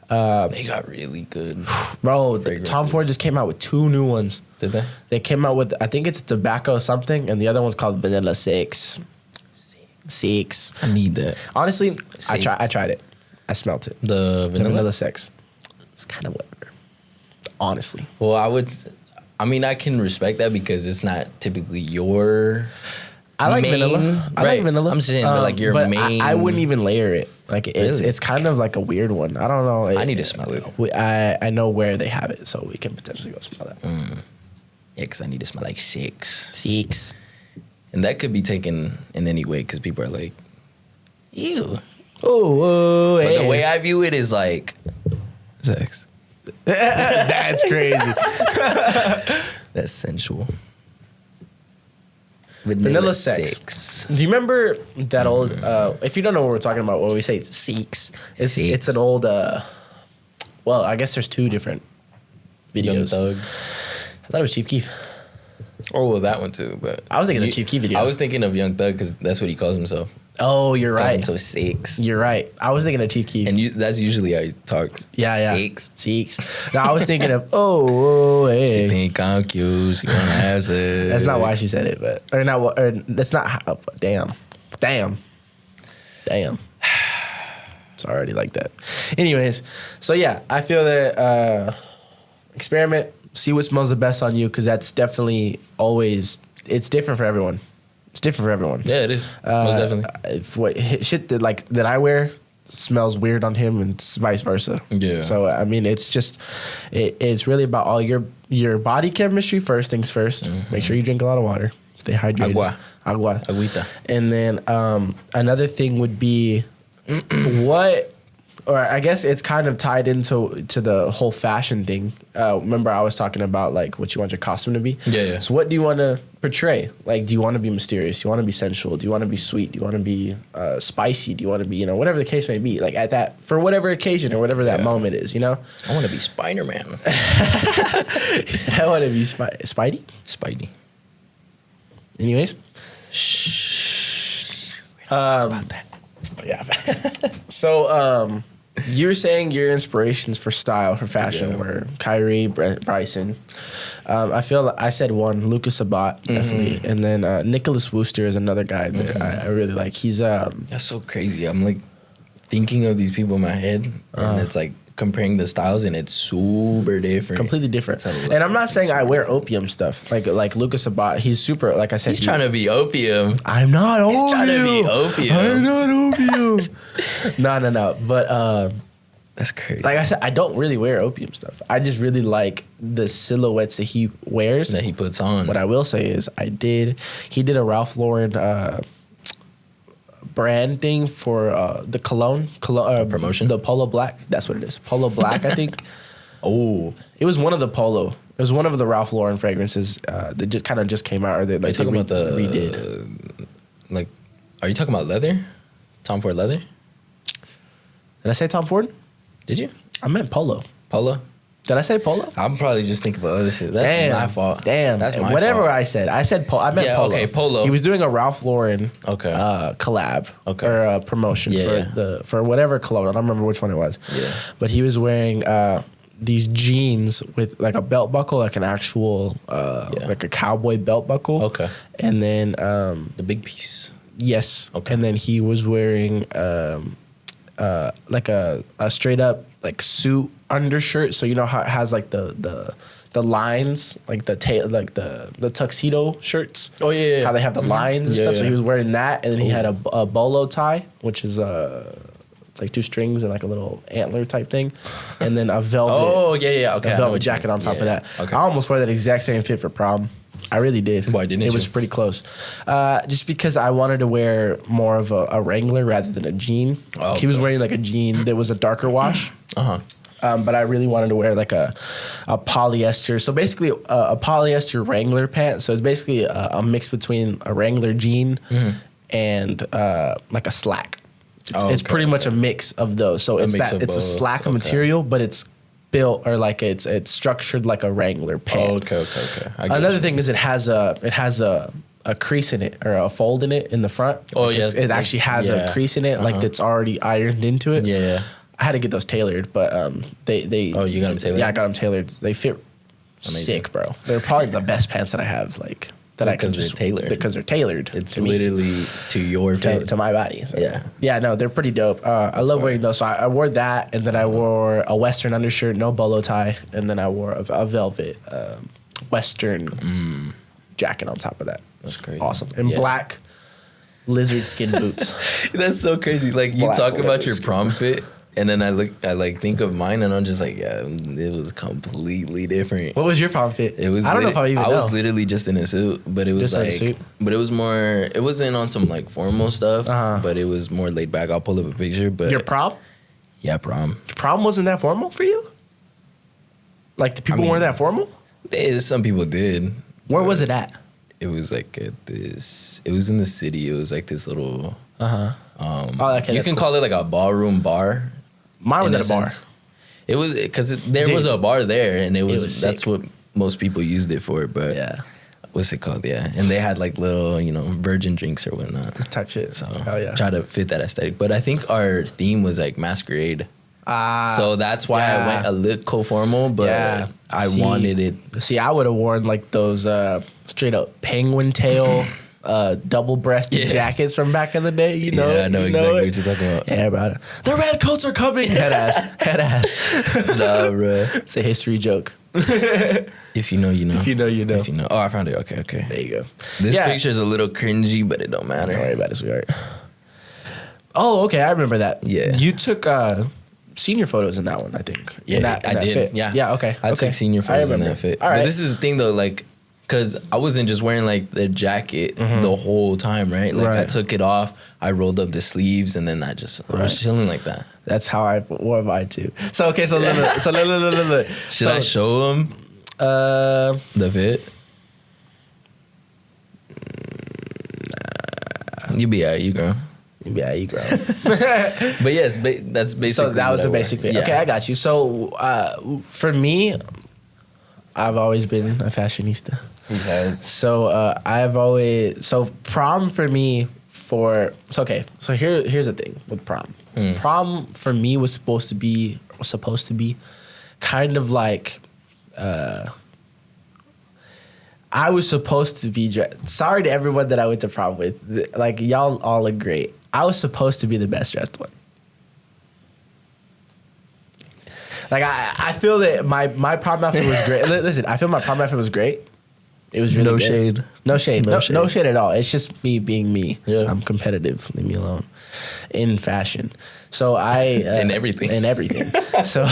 They got really good.
Bro, Tom Ford just came out with 2 new ones.
Did they?
They came out with, I think it's tobacco something, and the other one's called Vanilla 6.
I need that.
Honestly, I tried it. I smelt it.
The Vanilla
6. It's kind of whatever. Honestly.
Well, I can respect that because it's not typically your...
I like vanilla. I like vanilla.
I'm saying, but like your main...
I wouldn't even layer it. Like it's kind of like a weird one. I don't know.
I need to smell it.
I know where they have it, so we can potentially go smell that.
Yeah, because I need to smell like 6.
6.
And that could be taken in any way because people are like, ew.
Oh,
but the way I view it is like, sex.
That's crazy.
That's sensual.
Vanilla 6. Do you remember that old? If you don't know what we're talking about, when we say Seeks, it's an old. Well, I guess there's 2 different videos.
Young Thug.
I thought it was Chief Keef.
Oh, well, that one too. But
I was thinking the Chief Keef video.
I was thinking of Young Thug because that's what he calls himself.
Oh, you're right.
So 6.
You're right. I was thinking of Chief Keef.
And that's usually how he talks.
Yeah.
6.
No, I was thinking of hey.
She think I'm cute. She wanna have sex.
That's not why she said it, but that's not how. Damn. It's already like that. Anyways, so yeah, I feel that experiment, see what smells the best on you, because that's definitely always, it's different for everyone. It's different for everyone.
Yeah, it is. Most definitely.
Shit that I wear smells weird on him, and vice versa.
Yeah.
So I mean, it's just it's really about all your body chemistry. First things first. Make sure you drink a lot of water. Stay hydrated. Agüita. And then another thing would be or I guess it's kind of tied into the whole fashion thing. Remember I was talking about like what you want your costume to be?
Yeah.
So what do you want to portray? Like, do you want to be mysterious? Do you want to be sensual? Do you want to be sweet? Do you want to be spicy? Do you want to be, whatever the case may be? Like at that, for whatever occasion or whatever that moment is,
I want to be Spider-Man.
He said, I want to be Spidey?
Spidey.
Anyways.
About that.
Yeah. So, you were saying your inspirations for style, for fashion, were Kyrie, Bryson. I feel I said one, Lucas Sabat, definitely, and then Nicholas Wooster is another guy that I really like. He's
that's so crazy. I'm like thinking of these people in my head, and it's like comparing the styles, and it's super different,
completely different. And I'm not saying I wear opium stuff like Lucas Sabat. He's super. Like I said,
he's trying to be opium.
I'm not opium.
He's trying to be opium.
I'm not opium. No. But
that's crazy.
Like I said, I don't really wear opium stuff. I just really like the silhouettes that he wears,
that he puts on.
What I will say is, he did a Ralph Lauren brand thing for the cologne
promotion,
the Polo Black. That's what it is, Polo Black. I think.
Oh,
it was one of the Polo. It was one of the Ralph Lauren fragrances that just came out, or they like
talking about
redid.
Like, are you talking about leather? Tom Ford leather?
Did I say Tom Ford?
Did you?
I meant polo.
Polo?
Did I say polo?
I'm probably just thinking about other shit. That's my fault.
Damn.
That's my
Whatever
fault.
I said polo. I meant polo.
Okay, polo.
He was doing a Ralph Lauren
Okay.
collab
Okay.
or a promotion for whatever cologne. I don't remember which one it was.
Yeah.
But he was wearing these jeans with like a belt buckle, like an actual like a cowboy belt buckle.
Okay.
And then
The big piece.
yes.
Okay.
And then he was wearing like a straight up like suit undershirt. So you know how it has like the lines, like the tuxedo shirts.
Oh yeah.
How they have the lines and
Yeah,
stuff. So
yeah.
he was wearing that, and then he had a bolo tie, which is it's like 2 strings and like a little antler type thing, and then a velvet.
Oh yeah. Okay.
A
I know
velvet
what you
jacket
mean.
on top of
Yeah.
that.
Okay.
I almost wore that exact same fit for prom. I really did.
Why didn't
it
you?
was pretty close. Just because I wanted to wear more of a Wrangler rather than a jean.
Oh,
He was
okay.
wearing like a jean that was a darker wash.
Uh-huh.
But I really wanted to wear like a polyester. So basically a polyester Wrangler pant. So it's basically a mix between a Wrangler jean and like a slack. It's
Okay,
pretty much a mix of those. So it's
mix
that
of
it's a
both.
slack
Okay.
material, but it's built or like it's structured like a Wrangler pant.
Oh, okay. I get
Another
you.
thing is it has a crease in it or a fold in it in the front.
Oh,
Like,
yeah.
it actually has a
Yeah.
crease in it, like that's already ironed into it.
Yeah.
I had to get those tailored, but they.
Oh, you got them tailored?
Yeah, I got them tailored. They fit
Amazing.
sick, bro. They're probably the best pants that I have. Like that I can
Because they're
just
tailored.
because they're tailored.
It's
to me,
literally to your fit.
to my body. So.
Yeah.
yeah. No, they're pretty dope. I love wearing those. So I wore that, and then I wore a Western undershirt, no bolo tie, and then I wore a velvet Western jacket on top of that.
That's crazy.
Awesome. And
Yeah.
black lizard skin boots.
That's so crazy. Like you
Black
talk about
leather
your
skin.
prom fit, and then I think of mine, and I'm just like, yeah, it was completely different.
What was your prom fit?
It was.
I don't know if I even know.
was literally just in a suit, but it was
Just in a
like,
suit?
but it was more. It wasn't on some like formal stuff,
Uh-huh.
but it was more laid back. I'll pull up a picture, but
Your prom?
yeah, prom.
Prom wasn't that formal for you? Like the people
mean-
weren't that formal?
Some people did.
Where was it at?
It was like at this. It was in the city. It was like this little.
Oh, okay.
You
that's
can
cool.
call it like a ballroom bar.
Mine was
in
at a bar.
sense. It was because there
Dude.
was a bar there, and it was
was
that's
sick.
what most people used it for. But
Yeah.
what's it called? Yeah, and they had like little virgin drinks or whatnot.
Type shit.
So
Oh yeah.
try to fit that aesthetic. But I think our theme was like masquerade, so that's why
yeah.
I went a little formal. But
Yeah.
I
See-
wanted it.
See, I would have worn like those straight up penguin tail double breasted
Yeah.
jackets from back in the day. You know,
Yeah, I know
you
exactly
it?
what you're talking about.
Yeah, bro. The red coats are coming. Head ass. Head ass.
Nah, bro.
It's a history joke.
If you know, you know.
If you know, you know.
If you know. Oh, I found it. Okay.
There you go.
This
Yeah.
picture is a little cringy, but it don't
Don't worry
matter.
about it, sweetheart. Oh, okay. I remember that.
Yeah.
You took senior photos in that one, I think.
Yeah,
in that
I did.
fit.
Yeah,
Yeah. Okay.
I
okay.
took senior
I
photos in
remember.
that fit.
All right.
But this is the thing though, like, cause I wasn't just wearing like the jacket the whole time, right? Like I
Mm-hmm. Right.
took it off, I rolled up the sleeves, and then I
Right.
was chilling like that.
That's how I wore mine too. So okay. So look.
Should I show them the fit? You be alright, you girl.
Yeah, you grow.
But yes, that's basically.
So that was
what I
the
wore.
basic fit.
Yeah.
Okay, I got you. So for me, I've always been a fashionista.
He has.
So prom for me so here's the thing with prom. Prom for me was supposed to be kind of like I was supposed to be sorry to everyone that I went to prom with. Like y'all all are great. I was supposed to be the best dressed one. Like I feel that my prom outfit was great. Listen, I feel my prom outfit was great. It was really
No
good.
shade.
No shade.
No
No,
shade.
no shade at all. It's just me being me.
Yeah.
I'm competitive. Leave me alone. In fashion. So I
In everything.
In everything. so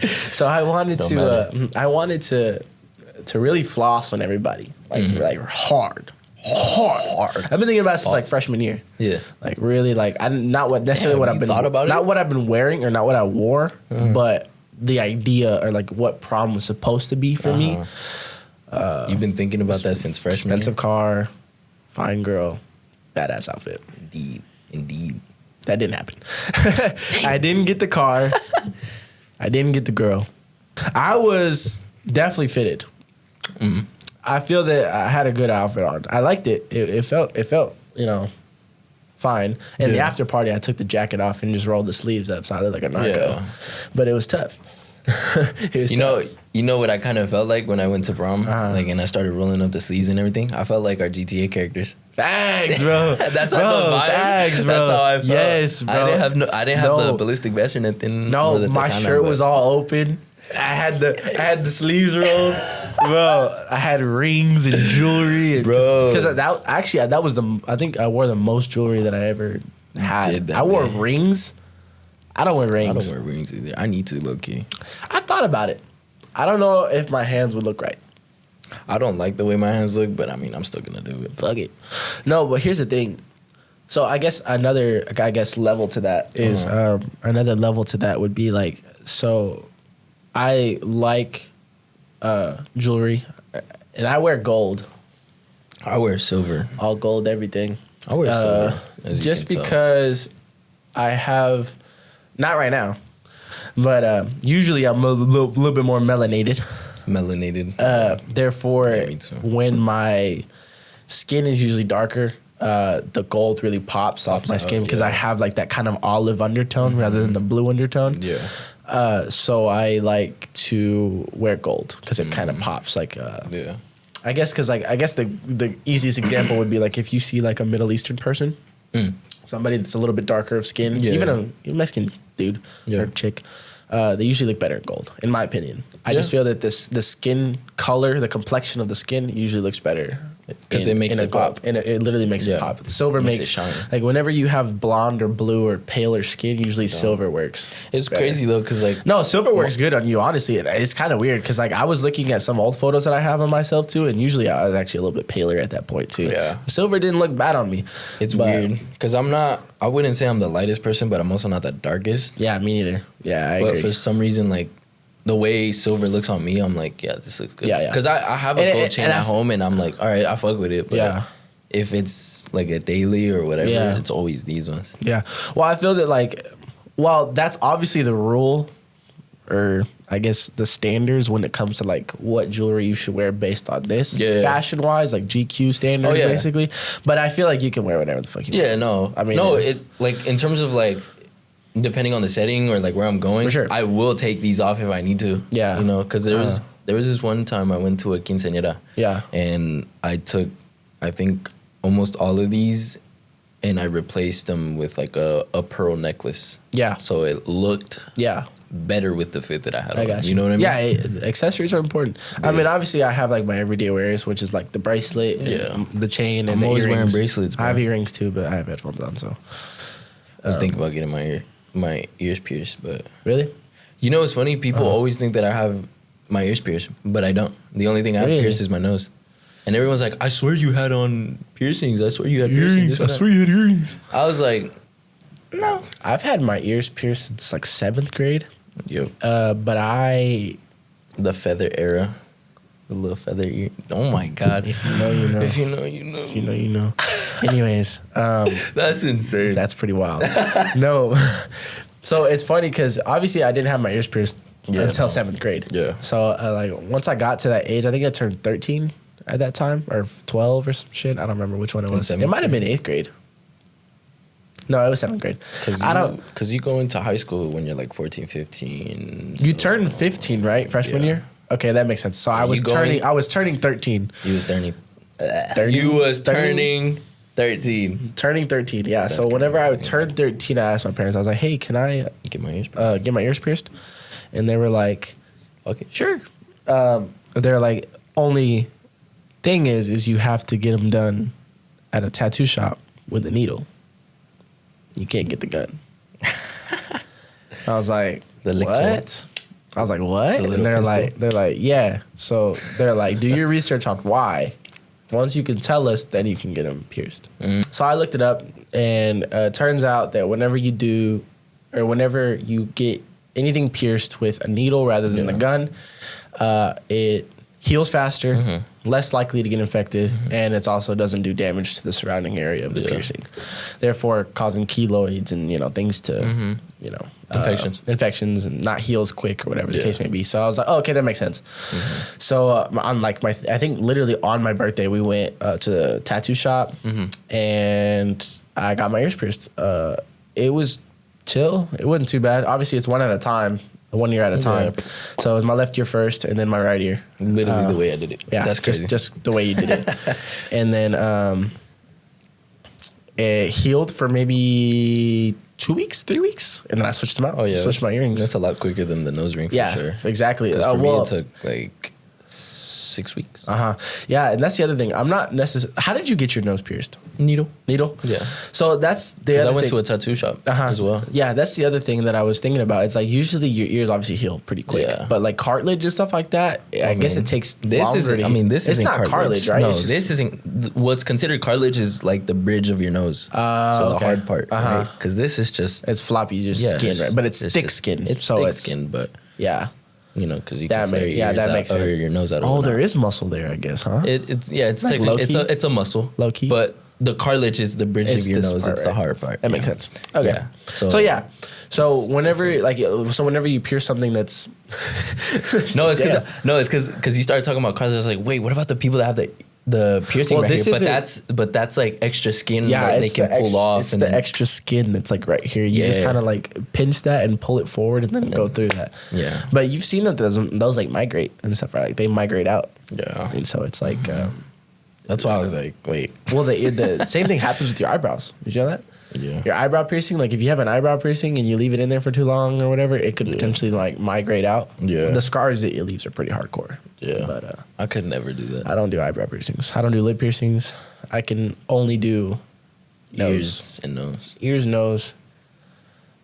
so I wanted
Don't
to really floss on everybody. Like hard. I've been thinking about it since like freshman year.
Yeah.
Like really, like not what necessarily
Damn,
what I've
you
been
thought about it?
not what I've been wearing or not what I wore, but the idea or like what prom was supposed to be for me.
You've been thinking about that since freshman.
Expensive car, fine girl, badass outfit.
Indeed.
That didn't happen. I didn't get the car. I didn't get the girl. I was definitely fitted. Mm-hmm. I feel that I had a good outfit on. I liked it. It felt, fine. And the after party, I took the jacket off and just rolled the sleeves up, so I looked like a narco. Yeah. But it was tough.
You know what I kind of felt like when I went to prom, and I started rolling up the sleeves and everything. I felt like our GTA characters.
Facts, bro.
That's how I vibe.
Facts, bro.
That's how I felt.
Yes, bro.
I didn't have the ballistic vest or nothing.
No, my shirt was all open. I had the sleeves rolled, bro. I had rings and jewelry,
bro.
Because that was I think I wore the most jewelry that I ever had. I wore rings. I don't wear rings.
I don't wear rings either. I need to, low key.
I thought about it. I don't know if my hands would look right.
I don't like the way my hands look, but I mean, I'm still gonna do it.
Fuck it. No, but here's the thing. So I guess another level to that is another level to that would be like, so I like jewelry, and I wear gold.
I wear silver.
All gold, everything.
I wear silver.
Just because I have, not right now, but usually I'm a little bit more melanated. Therefore, when my skin is usually darker, the gold really pops off my skin because I have like that kind of olive undertone rather than the blue undertone. Yeah. So I like to wear gold because it kind of pops like. I guess because the easiest example would be like if you see like a Middle Eastern person, somebody that's a little bit darker of skin, even a Mexican dude or chick. They usually look better in gold, in my opinion. I just feel that the skin color, the complexion of the skin, usually looks better
because it makes it pop.
And it literally makes it pop. Silver makes it shine. Like whenever you have blonde or blue or paler skin, usually silver works.
It's better. Crazy though, because like
silver works good on you. Honestly, it's kind of weird because like I was looking at some old photos that I have of myself too, and usually I was actually a little bit paler at that point too. Yeah, silver didn't look bad on me.
It's weird because I wouldn't say I'm the lightest person, but I'm also not the darkest.
Yeah, me neither. Yeah, I agree.
But for some reason, like the way silver looks on me, I'm like, yeah, this looks good. Yeah. Because I have a gold chain at home, and I'm like, all right, I fuck with it. But if it's like a daily or whatever, it's always these ones. Yeah.
Well, I feel that like, that's obviously the rule, or I guess the standards when it comes to like what jewelry you should wear based on this fashion wise, like GQ standards basically. But I feel like you can wear whatever the fuck you want.
Yeah, no. I mean, it like in terms of like depending on the setting or like where I'm going, for sure. I will take these off if I need to. Yeah. You know, because there was this one time I went to a quinceañera. Yeah. And I took, I think, almost all of these and I replaced them with like a pearl necklace. Yeah. So it looked better with the fit that I had on. You know what I mean?
Yeah, accessories are important. I mean, obviously I have like my everyday wears, which is like the bracelet, and the chain, and the earrings. I'm always wearing bracelets, bro. I have earrings too, but I have headphones on, so.
I was thinking about getting my ears pierced, but
really,
you know what's funny? People always think that I have my ears pierced, but I don't. The only thing I have pierced is my nose, and everyone's like, "I swear you had on piercings. I swear you had piercings.
I swear you had earrings."
I was like, "No,
I've had my ears pierced since like 7th grade."
Yep.
But
the feather era. The little feather ear. Oh my God.
If you know, you know.
If you know, you know.
If you know, you know. Anyways.
That's insane.
That's pretty wild. No. So it's funny because obviously I didn't have my ears pierced until 7th grade. Yeah. So like once I got to that age, I think I turned 13 at that time or 12 or some shit. I don't remember which one it was. It might have been 8th grade. No, it was 7th grade.
Because you go into high school when you're like 14, 15.
You turned 15, right? Freshman year? Okay, that makes sense. So I was turning 13.
You was turning 13.
Turning 13, yeah. That's so whenever I would turn 13, I asked my parents, I was like, hey, can I
get my ears pierced?
And they were like,
okay,
sure. They're like, only thing is you have to get them done at a tattoo shop with a needle. You can't get the gun. I was like, what? I was like, what? And they're like, yeah. So they're like, do your research on why. Once you can tell us, then you can get them pierced. So I looked it up, and it turns out that whenever you get anything pierced with a needle rather than the gun, it heals faster. less likely to get infected, and it also doesn't do damage to the surrounding area of the piercing, therefore causing keloids and things to infections and not heal as quick or whatever the case may be. So I was like, oh, okay, that makes sense. So on like I think literally on my birthday we went to the tattoo shop and I got my ears pierced. It was chill. It wasn't too bad. Obviously, it's one at a time. 1 year at a time. Yeah. So it was my left ear first and then my right ear.
Literally the way I did it.
Yeah,
that's crazy.
Just the way you did it. And then it healed for maybe 2 weeks, 3 weeks. And then I switched them out.
Oh, yeah.
Switched my earrings.
That's a lot quicker than the nose ring for sure.
Yeah, exactly.
For me, it took like 6 weeks.
Yeah, and that's the other thing. I'm not necessarily... How did you get your nose pierced?
Needle?
Yeah. So that's the other thing.
Because I went to a tattoo shop as well.
Yeah, that's the other thing that I was thinking about. It's like usually your ears obviously heal pretty quick. Yeah. But like cartilage and stuff like that, I guess it takes longer to heal.
This isn't
not cartilage, right?
No, this isn't... What's considered cartilage is like the bridge of your nose. So the hard part, right? Because this is just...
It's floppy, just skin, right? But it's thick skin.
It's thick skin, but...
Yeah.
Because you can flare your ears out, makes sense. Or your nose out.
Oh, there is muscle there, I guess, huh?
It's it's a muscle,
low key.
But the cartilage is the bridge of your nose. It's the hard part.
That makes sense. Okay. Yeah. So whenever you pierce something that's
it's because you started talking about cartilage. I was like, wait, what about the people that have the piercing right here? But that's like extra skin that they can pull off.
It's the extra skin that's like right here. You just kind of like pinch that and pull it forward and then go through that.
Yeah.
But you've seen that those like migrate and stuff, right? Like they migrate out.
Yeah.
And so it's like...
that's why I was like, wait.
Well, the same thing happens with your eyebrows. Did you know that?
Yeah.
Your eyebrow piercing, like if you have an eyebrow piercing and you leave it in there for too long or whatever, it could potentially like migrate out. Yeah. The scars that it leaves are pretty hardcore.
Yeah. But I could never do that.
I don't do eyebrow piercings. I don't do lip piercings. I can only do
ears and nose.
Ears, nose,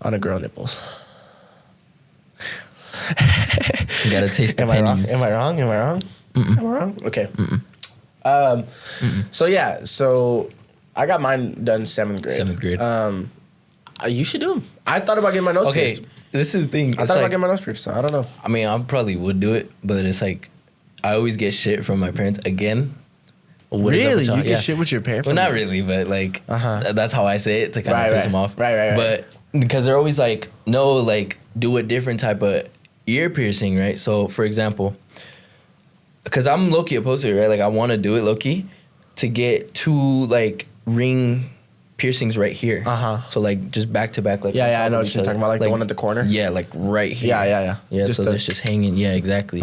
on a girl nipples.
You gotta taste the pennies.
Am I wrong?
Mm-mm.
Am I wrong? Okay.
Mm-mm.
So I got mine done 7th grade. You should do them. I thought about getting my nose pierced.
This is the thing.
I thought about getting my nose pierced, so I don't know.
I mean, I probably would do it, but it's like, I always get shit from my parents again.
Really? You get shit with your parents?
Well, not really, but like, that's how I say it to kind of piss them off.
Right.
But because they're always like, no, like, do a different type of ear piercing, right? So, for example, because I'm low-key opposed to it, right? Like, I want to do it low-key to get 2, like, ring piercings right here. So, like, just back-to-back. Like,
yeah, I know what you're talking about. Like the one at the corner?
Yeah, like, right here.
Yeah.
Yeah, so it's just hanging. Yeah, exactly.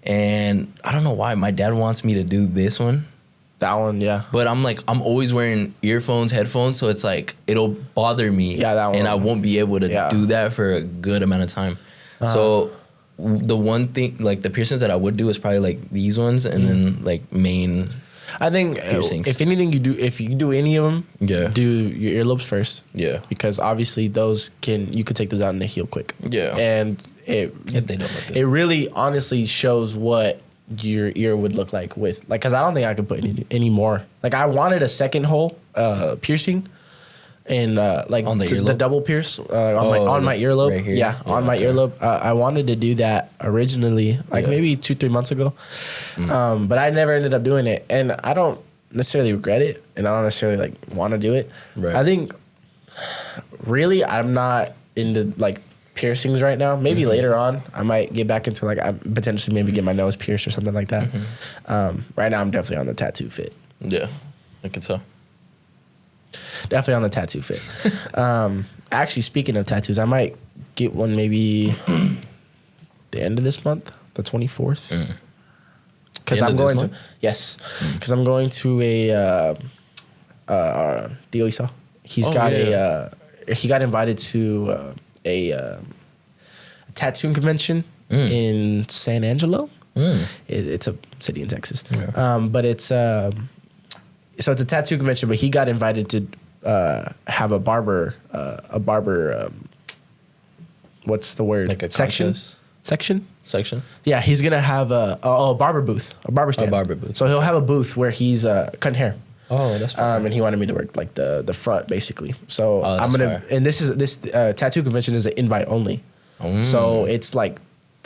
And I don't know why. My dad wants me to do this one.
That one, yeah.
But I'm like, I'm always wearing earphones, headphones, so it's like, it'll bother me.
Yeah, that one.
And I won't be able to do that for a good amount of time. So the one thing, like the piercings that I would do is probably like these ones and then like main
I think
piercings.
If anything if you do any of them, do your earlobes first.
Yeah.
Because obviously you could take those out and they heal quick.
Yeah.
And if they don't look good. It really honestly shows what your ear would look like with, like, because I don't think I could put any more. Like, I wanted a second hole piercing and like
on
the double pierce on my earlobe. Right here. On my earlobe. I wanted to do that originally, like maybe 2-3 months ago, but I never ended up doing it, and I don't necessarily regret it, and I don't necessarily like want to do it. Right. I think really I'm not into like piercings right now. Maybe later on I might get back into like potentially maybe get my nose pierced or something like that. Right now I'm definitely on the tattoo fit.
Yeah, I can tell.
Definitely on the tattoo fit. Actually, speaking of tattoos, I might get one maybe the end of this month, the 24th. Because I'm going to because I'm going to a Theo Isa. He's got he got invited to a tattoo convention in San Angelo. It's a city in Texas, but it's so it's a tattoo convention. But he got invited to have a barber. What's the word?
Like a
section. Yeah, he's gonna have a barber booth, a barber stand.
A barber booth.
So he'll have a booth where he's cutting hair.
Oh, that's fine.
And he wanted me to work like the front basically. So I'm gonna and this tattoo convention is an invite only. So it's like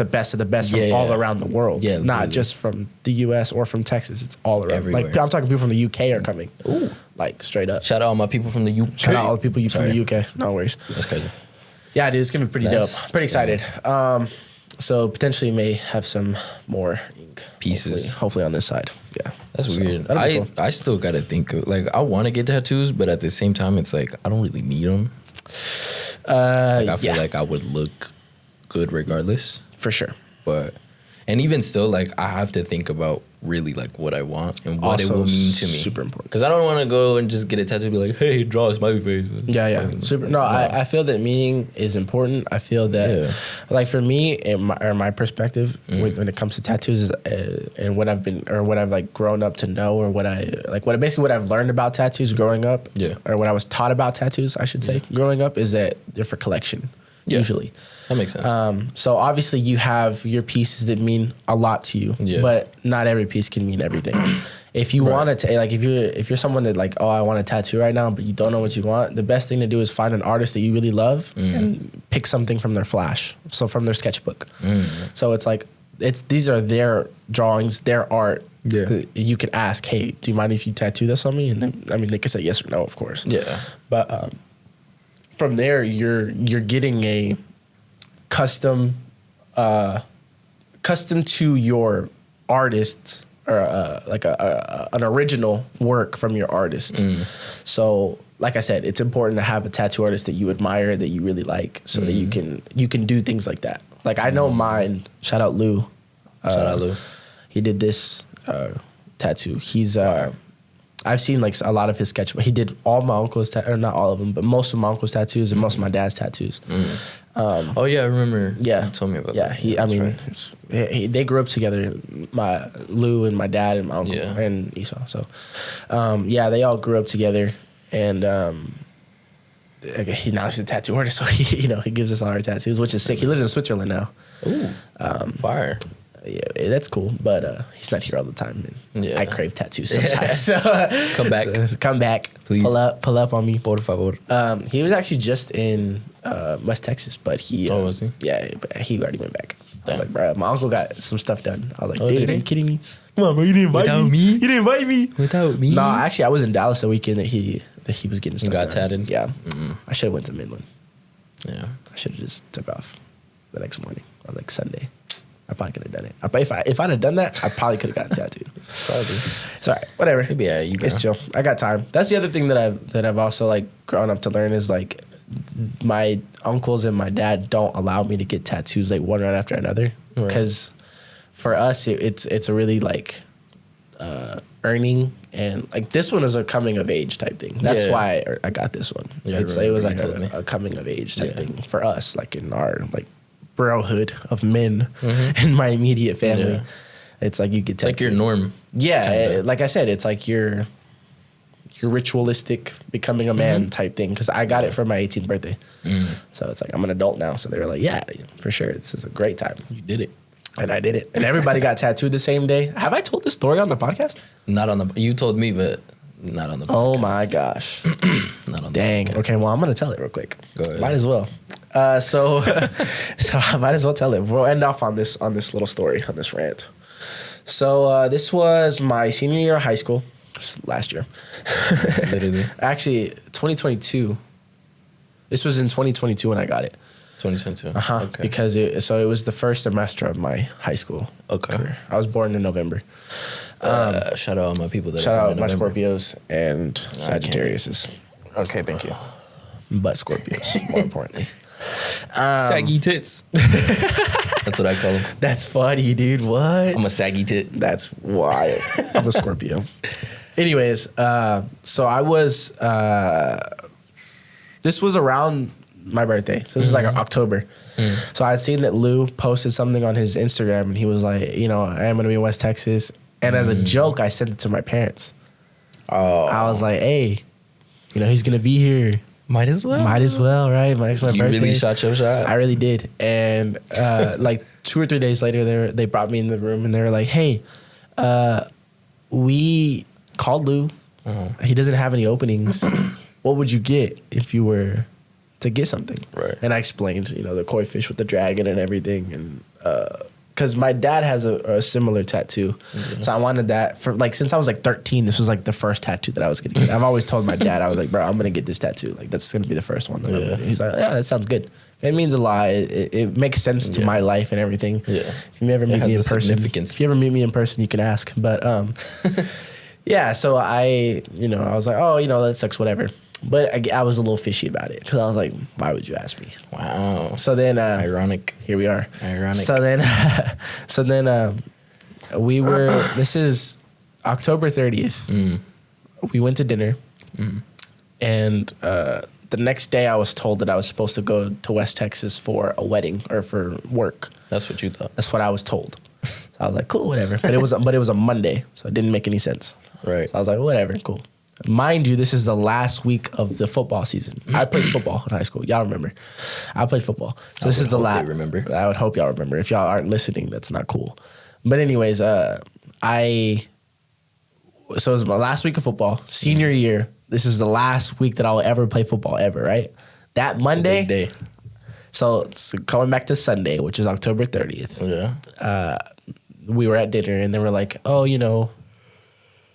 the best of the best from all around the world.
Yeah,
not
literally.
just from the U.S. or from Texas. It's all around.
Everywhere.
Like I'm talking people from the U.K. are coming.
Ooh.
Like straight up.
Shout out all my people from the UK.
Shout out all the people from the UK. No worries.
That's crazy.
Yeah, dude, it's gonna be pretty
Nice.
dope. Pretty excited. So potentially may have some more ink
Pieces.
hopefully on this side. Yeah,
That's
So,
weird.
that'll be cool.
I still gotta think of, like, I want to get tattoos, but at the same time, it's like I don't really need them. Like, I feel like I would look good regardless.
for sure.
But and even still, like, I have to think about really like what I want and what
Also
it will mean to me.
super important.
Because I don't want to go and just get a tattoo and be like, hey, draw a smiley face.
Yeah. Super. No, I feel that meaning is important. I feel that, like for me, in my perspective, when it comes to tattoos, and what I've been or what I've like grown up to know, or what I've learned about tattoos growing up, or what I was taught about tattoos, I should say, growing up, is that they're for collection. Usually.
That makes sense.
So obviously you have your pieces that mean a lot to you, but not every piece can mean everything. If you want to, like, if you're someone that like, oh, I want a tattoo right now, but you don't know what you want, the best thing to do is find an artist that you really love and pick something from their flash, so from their sketchbook. So it's like, these are their drawings, their art. Yeah. You could ask, hey, do you mind if you tattoo this on me? And then, I mean, they could say yes or no, of course.
Yeah.
But from there, you're getting a custom to your artist, or like an original work from your artist. So, like I said, it's important to have a tattoo artist that you admire, that you really like, so that you can do things like that. Like I know mine. Shout out Lou.
Shout out Lou.
He did this tattoo. He's I've seen like a lot of his sketch, but he did all my uncle's or not all of them, but most of my uncle's tattoos and most of my dad's tattoos.
Oh yeah, I remember.
Yeah,
you told me about that.
Yeah, they grew up together. My Lou and my dad and my uncle and Esau. So, they all grew up together, and now he's a tattoo artist. So he gives us all our tattoos, which is sick. He lives in Switzerland now.
Ooh, fire.
Yeah, that's cool, but he's not here all the time. And I crave tattoos sometimes. So, come back,
please.
Pull up on me,
por favor.
He was actually just in West Texas, but he.
Was he?
Yeah, but he already went back.
Damn.
I was like, bro, my uncle got some stuff done. I was like,
Oh,
dude,
did
are
he?
you kidding me? Come on, bro, you didn't invite
Without
me.
me?
You didn't invite me.
Without me?
No, actually, I was in Dallas the weekend that he was getting stuff
got
done.
tatted?
Yeah, I should have went to Midland.
Yeah.
I should have just took off the next morning on like Sunday. I probably could have done it. If I'd have done that, I probably could have gotten tattooed.
Probably.
It's all right. Whatever.
Maybe
It's chill. I got time. That's the other thing that I've also like grown up to learn is like my uncles and my dad don't allow me to get tattoos like one right after another, because for us it's a really like earning, and like this one is a coming of age type thing. That's why I got this one.
Yeah,
it was like a coming of age type thing for us, like in our like brohood of men in my immediate family.
Yeah.
It's like you get tattooed.
Like your norm.
Yeah, like I said, it's like your ritualistic becoming a man type thing, because I got it for my 18th birthday. So it's like I'm an adult now, so they were like, yeah, for sure, this is a great time.
You did it.
And I did it. And everybody got tattooed the same day. Have I told this story on the podcast?
Not on the. You told me, but not on the podcast.
Oh my gosh.
Not on
Dang.
the podcast.
Okay, well, I'm going to tell it real quick.
Go ahead.
Might as well. So I might as well tell it. We'll end off on this little story, on this rant. So this was my senior year of high school. Last year.
Literally.
Actually, 2022. This was in 2022 when I got it.
2022. Okay.
Because it was the first semester of my high school career. I was born in November.
Shout out all my people that
Shout
are
out my Scorpios and Sagittariuses.
Okay, thank you.
But Scorpios, more importantly.
Saggy tits. That's what I call them.
That's funny, dude. What?
I'm a saggy tit.
That's wild. I'm a Scorpio. Anyways, so I was. This was around my birthday, so this is like October. So I had seen that Lou posted something on his Instagram, and he was like, I am gonna be in West Texas, and as a joke, I sent it to my parents.
Oh.
I was like, hey, he's gonna be here.
Might as well.
Might as well, right? My birthday.
You really shot your shot.
I really did. And like 2 or 3 days later, they brought me in the room and they were like, hey, we called Lou. He doesn't have any openings. What would you get if you were to get something?
Right.
And I explained, the koi fish with the dragon and everything. And because my dad has a similar tattoo. So I wanted that for like, since I was like 13, this was like the first tattoo that I was going to get. I've always told my dad, I was like, bro, I'm going to get this tattoo. Like, that's going to be the first one. That I'm gonna do. He's like, yeah, that sounds good. It means a lot. It makes sense to my life and everything. Yeah. If you ever meet me in person, you can ask. But yeah, so I was like, oh, that sucks, whatever. But I was a little fishy about it because I was like, why would you ask me?
Wow.
So then,
ironic.
Here we are.
Ironic.
So then, we were. This is October 30th. We went to dinner, and the next day I was told that I was supposed to go to West Texas for a wedding or for work.
That's what you thought.
That's what I was told. So I was like, cool, whatever. But it was a Monday, so it didn't make any sense.
Right.
So I was like, whatever, cool. Mind you, this is the last week of the football season. I played football in high school. Y'all remember? I played football. So this is the last.
Remember?
I would hope y'all remember. If y'all aren't listening, that's not cool. But anyways, so it was my last week of football, senior year. This is the last week that I'll ever play football ever, right? That Monday. Big day. So coming back to Sunday, which is October 30th.
Yeah.
We were at dinner and they were like, oh,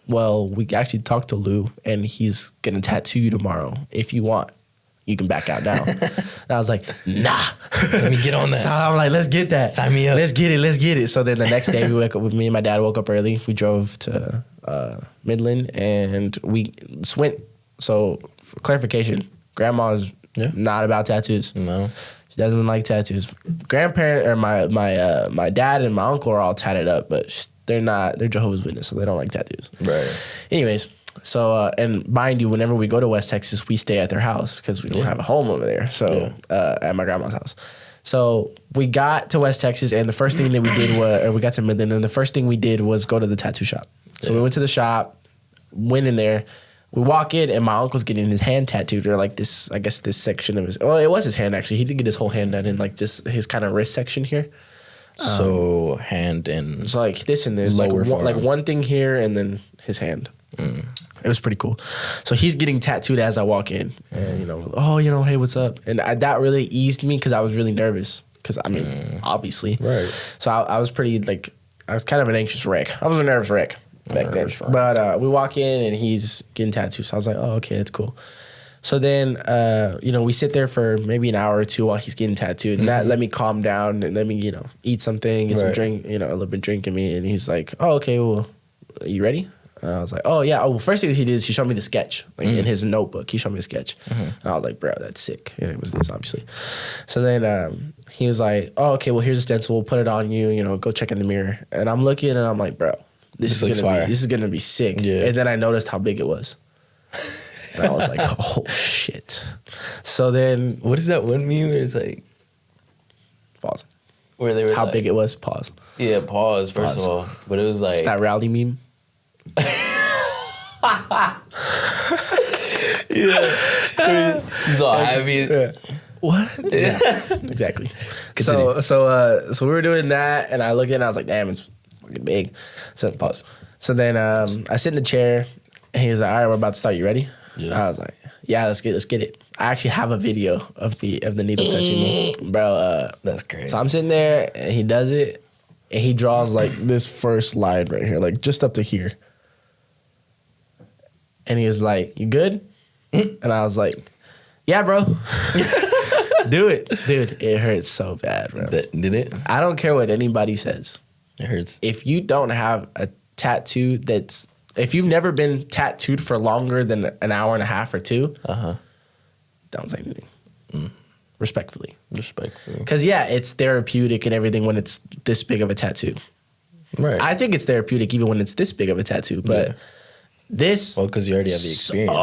well, we actually talked to Lou, and he's going to tattoo you tomorrow. If you want, you can back out now. And I was like, nah.
Let me get on that.
So I'm like, let's get that.
Sign me up.
Let's get it. So then the next day, me and my dad woke up early. We drove to Midland, and we went. So for clarification, Grandma's not about tattoos.
No.
She doesn't like tattoos. Grandparent or my dad and my uncle are all tatted up, but they're Jehovah's Witness, so they don't like tattoos.
Right.
Anyways, so and mind you, whenever we go to West Texas, we stay at their house because we don't have a home over there. So at my grandma's house. So we got to West Texas, and the first thing that we did we got to Midland, and the first thing we did was go to the tattoo shop. So we went to the shop, went in there. We walk in, and my uncle's getting his hand tattooed, or like this, I guess this section of his. Well, it was his hand actually. He did get his whole hand done in like just his kind of wrist section here.
So hand and
it's like this and this, like one thing here, and then his hand. It was pretty cool. So he's getting tattooed as I walk in, and hey, what's up? And that really eased me because I was really nervous. Because I mean, obviously,
right.
So I was pretty I was kind of an anxious wreck. I was a nervous wreck back then. But we walk in and he's getting tattooed. So I was like, oh, okay, that's cool. So then, we sit there for maybe an hour or two while he's getting tattooed. And that let me calm down and let me, eat something, get some drink, a little bit drinking me. And he's like, oh, okay, well, are you ready? I was like, oh, yeah. Oh, first thing he did is he showed me the sketch. In his notebook, he showed me a sketch. And I was like, bro, that's sick. And it was this, obviously. So then he was like, oh, okay, well, here's a stencil. We'll put it on you, go check in the mirror. And I'm looking and I'm like, bro, this is gonna be sick. Yeah. And then I noticed how big it was. And I was like, oh, shit. So then...
What is that one meme where it's like...
Pause.
Where they were
how big it was? Pause.
Yeah, pause, first of all. But it was like...
It's that rowdy meme?
Yeah. He's all happy.
Yeah. What? Yeah, exactly. So we were doing that, and I looked at it, and I was like, damn, it's fucking big. So pause. So then I sit in the chair, and he was like, all right, we're about to start. You ready? Yeah. I was like, yeah, let's get it. I actually have a video of the needle touching me, bro.
That's crazy.
So I'm sitting there, and he does it, and he draws like this first line right here, like just up to here. And he was like, you good? And I was like, yeah, bro. Do it. Dude, it hurts so bad, bro.
Did it?
I don't care what anybody says.
It hurts.
If you don't have a tattoo if you've never been tattooed for longer than an hour and a half or two, don't say anything. Respectfully. Because, it's therapeutic and everything when it's this big of a tattoo.
Right.
I think it's therapeutic even when it's this big of a tattoo, but this...
Well, because you already have the experience.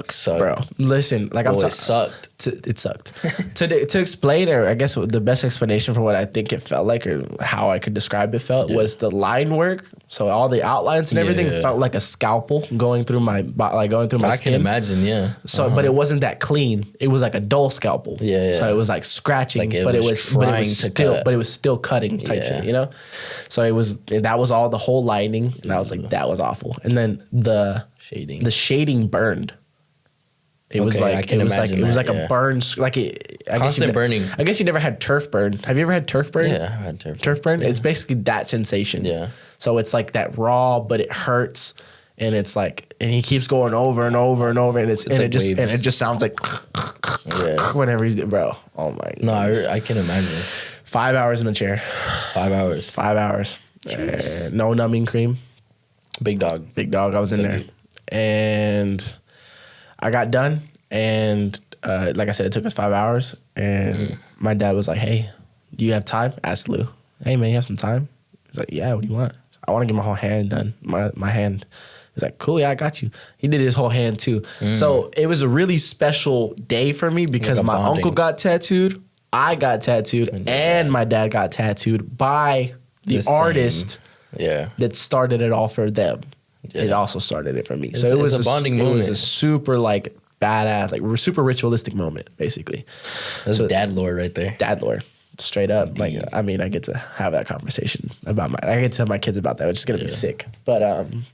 Sucked. Bro, listen, like I'm talking...
It sucked.
It sucked. To explain, or I guess the best explanation for what I think it felt like, or how I could describe it was the line work. So all the outlines and everything felt like a scalpel going through my skin. I
can imagine, yeah.
So, but it wasn't that clean. It was like a dull scalpel. Yeah. So it was like scratching, but it was still cutting type shit, you know. So that was all the whole lining, and I was like, that was awful. And then the shading burned. It was
Okay, I
like
can
it was like
imagine
it was
that,
like
yeah.
a burn, like it, I guess
Constant burning.
I guess you never had turf burn. Have you ever had turf burn?
Yeah, I've had turf.
Turf burn. It's basically that sensation.
Yeah.
So it's like that raw, but it hurts, and it's like, and he keeps going over and over and over, and it
like
just
waves.
and it just sounds like
Yeah.
whenever he's bro. Oh my.
No,
goodness.
I can imagine.
5 hours in the chair.
5 hours.
5 hours. No numbing cream.
Big dog.
Big dog. I was in
So
there,
good.
and I got done, and like I said, it took us 5 hours, and my dad was like, "Hey, do you have time?" Asked Lou. "Hey man, you have some time?" He's like, "Yeah, what do you want?" "I want to get my whole hand done. My hand." He's like, "Cool, yeah, I got you." He did his whole hand too. So it was a really special day for me because
Like a
my
bonding.
uncle got tattooed, I got tattooed, and my dad got tattooed by the
The same.
artist
Yeah.
that started it all for them.
Yeah.
It also started it for me. So
It's-
it was
it's a bonding
It was
moment.
a super like badass, like super ritualistic moment, basically.
That's
So-
dad lore right there.
Dad lore, straight up. Like, I mean, I get to have that conversation about I get to tell my kids about that, which is gonna be sick. But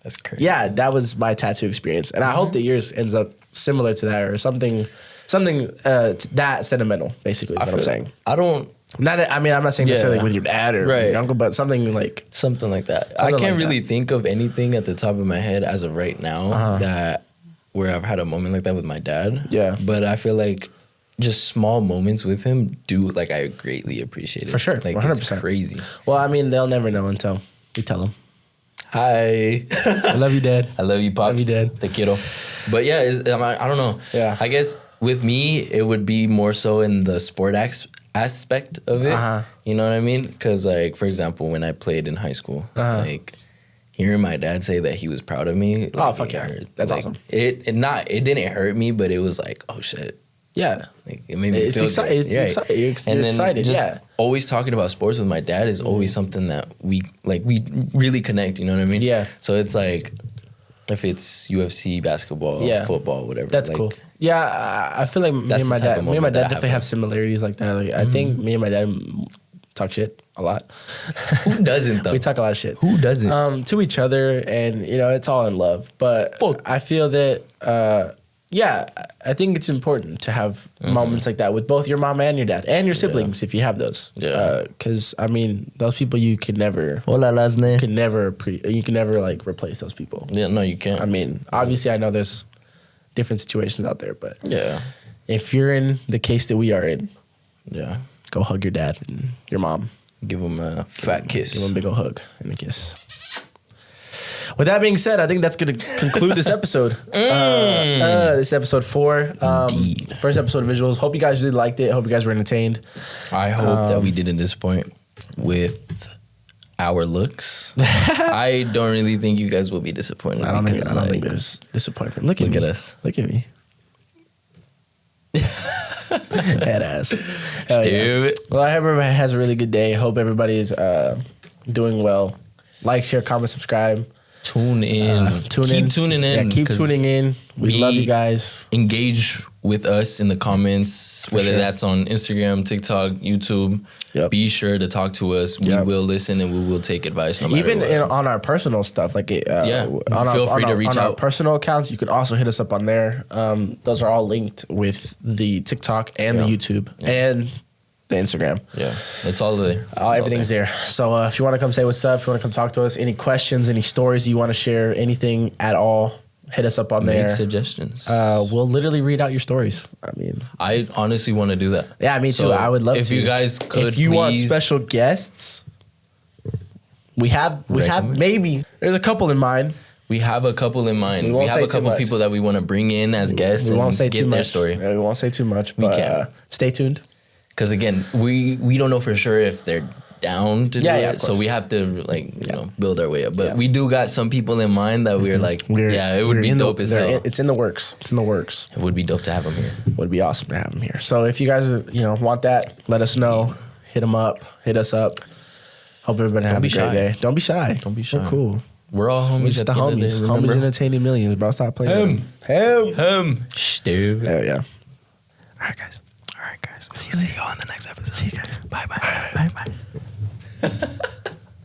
That's crazy.
yeah, that was my tattoo experience, and I hope that yours ends up similar to that or something that sentimental. Basically, is what I'm saying.
I don't.
Not, I mean, I'm not saying necessarily
Yeah.
with your dad or
Right.
your uncle, but something like
Something like that. I
Something
can't
like
really think of anything at the top of my head as of right now that where I've had a moment like that with my dad.
Yeah.
But I feel like just small moments with him I greatly appreciate it.
For sure,
Like
100%.
it's crazy.
well, I mean, they'll never know until we tell them.
Hi.
I love you, Dad.
I love you, Pops.
Love you, Dad.
Te quiero. But yeah, I don't know.
Yeah.
I guess with me, it would be more so in the sport aspect of it. You know what I mean? Because, like, for example, when I played in high school, like, hearing my dad say that he was proud of me. Like,
Oh, fuck yeah. That's
like,
awesome.
It didn't hurt me, but it was like, oh, shit.
Yeah.
Like, it made me
It's
feel
exciting.
good.
It's exciting. You're
And then
excited,
just
yeah.
always talking about sports with my dad is always something that we really connect, you know what I mean?
Yeah.
So it's like, if it's UFC, basketball,
Yeah.
football, whatever.
That's
like,
cool. Yeah, I feel like me
That's
and my
the type
dad,
of
me and my
moment that
dad
I
definitely
have
have similarities like that. Like, I think me and my dad talk shit a lot.
Who doesn't, though?
We talk a lot of shit.
Who doesn't?
To each other, and you know, it's all in love. But I feel that, yeah, I think it's important to have moments like that with both your mom and your dad and your siblings if you have those.
Yeah.
Because I mean, those people you can never,
Hola, Lasne.
you can never like replace those people.
Yeah, no, you can't.
I mean, obviously, I know there's different situations out there, but
yeah.
if you're in the case that we are in,
Yeah.
go hug your dad and your mom.
Give him a fat kiss.
Give them a big old hug and a kiss. With that being said, I think that's going to conclude this episode. This episode 4. First episode of visuals. Hope you guys really liked it. Hope you guys were entertained.
I hope that we didn't disappoint with our looks. I don't really think you guys will be disappointed.
I don't think
because,
there's disappointment. Look
Look
at
at
me.
us.
Look at me. Head ass. Hell yeah.
Stupid.
Well, I hope everybody has a really good day. Hope everybody's doing well. Like, share, comment, subscribe.
Tune in. Keep tuning in.
Yeah, keep
'cause
tuning in. We love you guys.
Engage with us in the comments, whether
sure.
that's on Instagram, TikTok, YouTube.
Yep.
Be sure to talk to us. We
Yep.
will listen and we will take advice no matter
Even
what.
on our personal stuff, like
Feel free to reach
on our
out.
personal accounts. You can also hit us up on there. Those are all linked with the TikTok and the YouTube and the Instagram.
Yeah, it's all there. It's all
Everything's there. So if you want to come say what's up, if you want to come talk to us, any questions, any stories you want to share, anything at all, hit us up on
Make
there.
suggestions.
We'll literally read out your stories. I mean,
I honestly want to do that.
yeah, me too.
So
I would love
if
to.
you guys could,
if you want
please
special guests, we have
Recommend.
maybe there's a couple in mind.
We have a couple in mind.
We
We
won't
have
say
a
too
couple
much.
people that we want to bring in as guests
We
and
won't say
get
too
their
much.
story.
We won't say too much, but
can.
stay tuned.
Because again, we don't know for sure if they're down to do
Yeah,
it, so
course.
we have to you know build our way up. But we do got some people in mind that we're like, it would be dope as hell.
It's in the works. It's in the works.
It would be dope to have them here.
Would be awesome to have them here. So if you guys want that, let us know. Hit them up. Hit us up. Hope everybody have a
be
great
shy.
day. Don't be shy.
Don't be shy.
We're cool.
We're all homies.
We're just
at
the
the end of
homies.
day,
Homies
remember?
entertaining millions, bro. Stop playing. Him.
Stupid.
Hell yeah.
All right, guys. We'll see you all in the next episode. See you guys. Bye.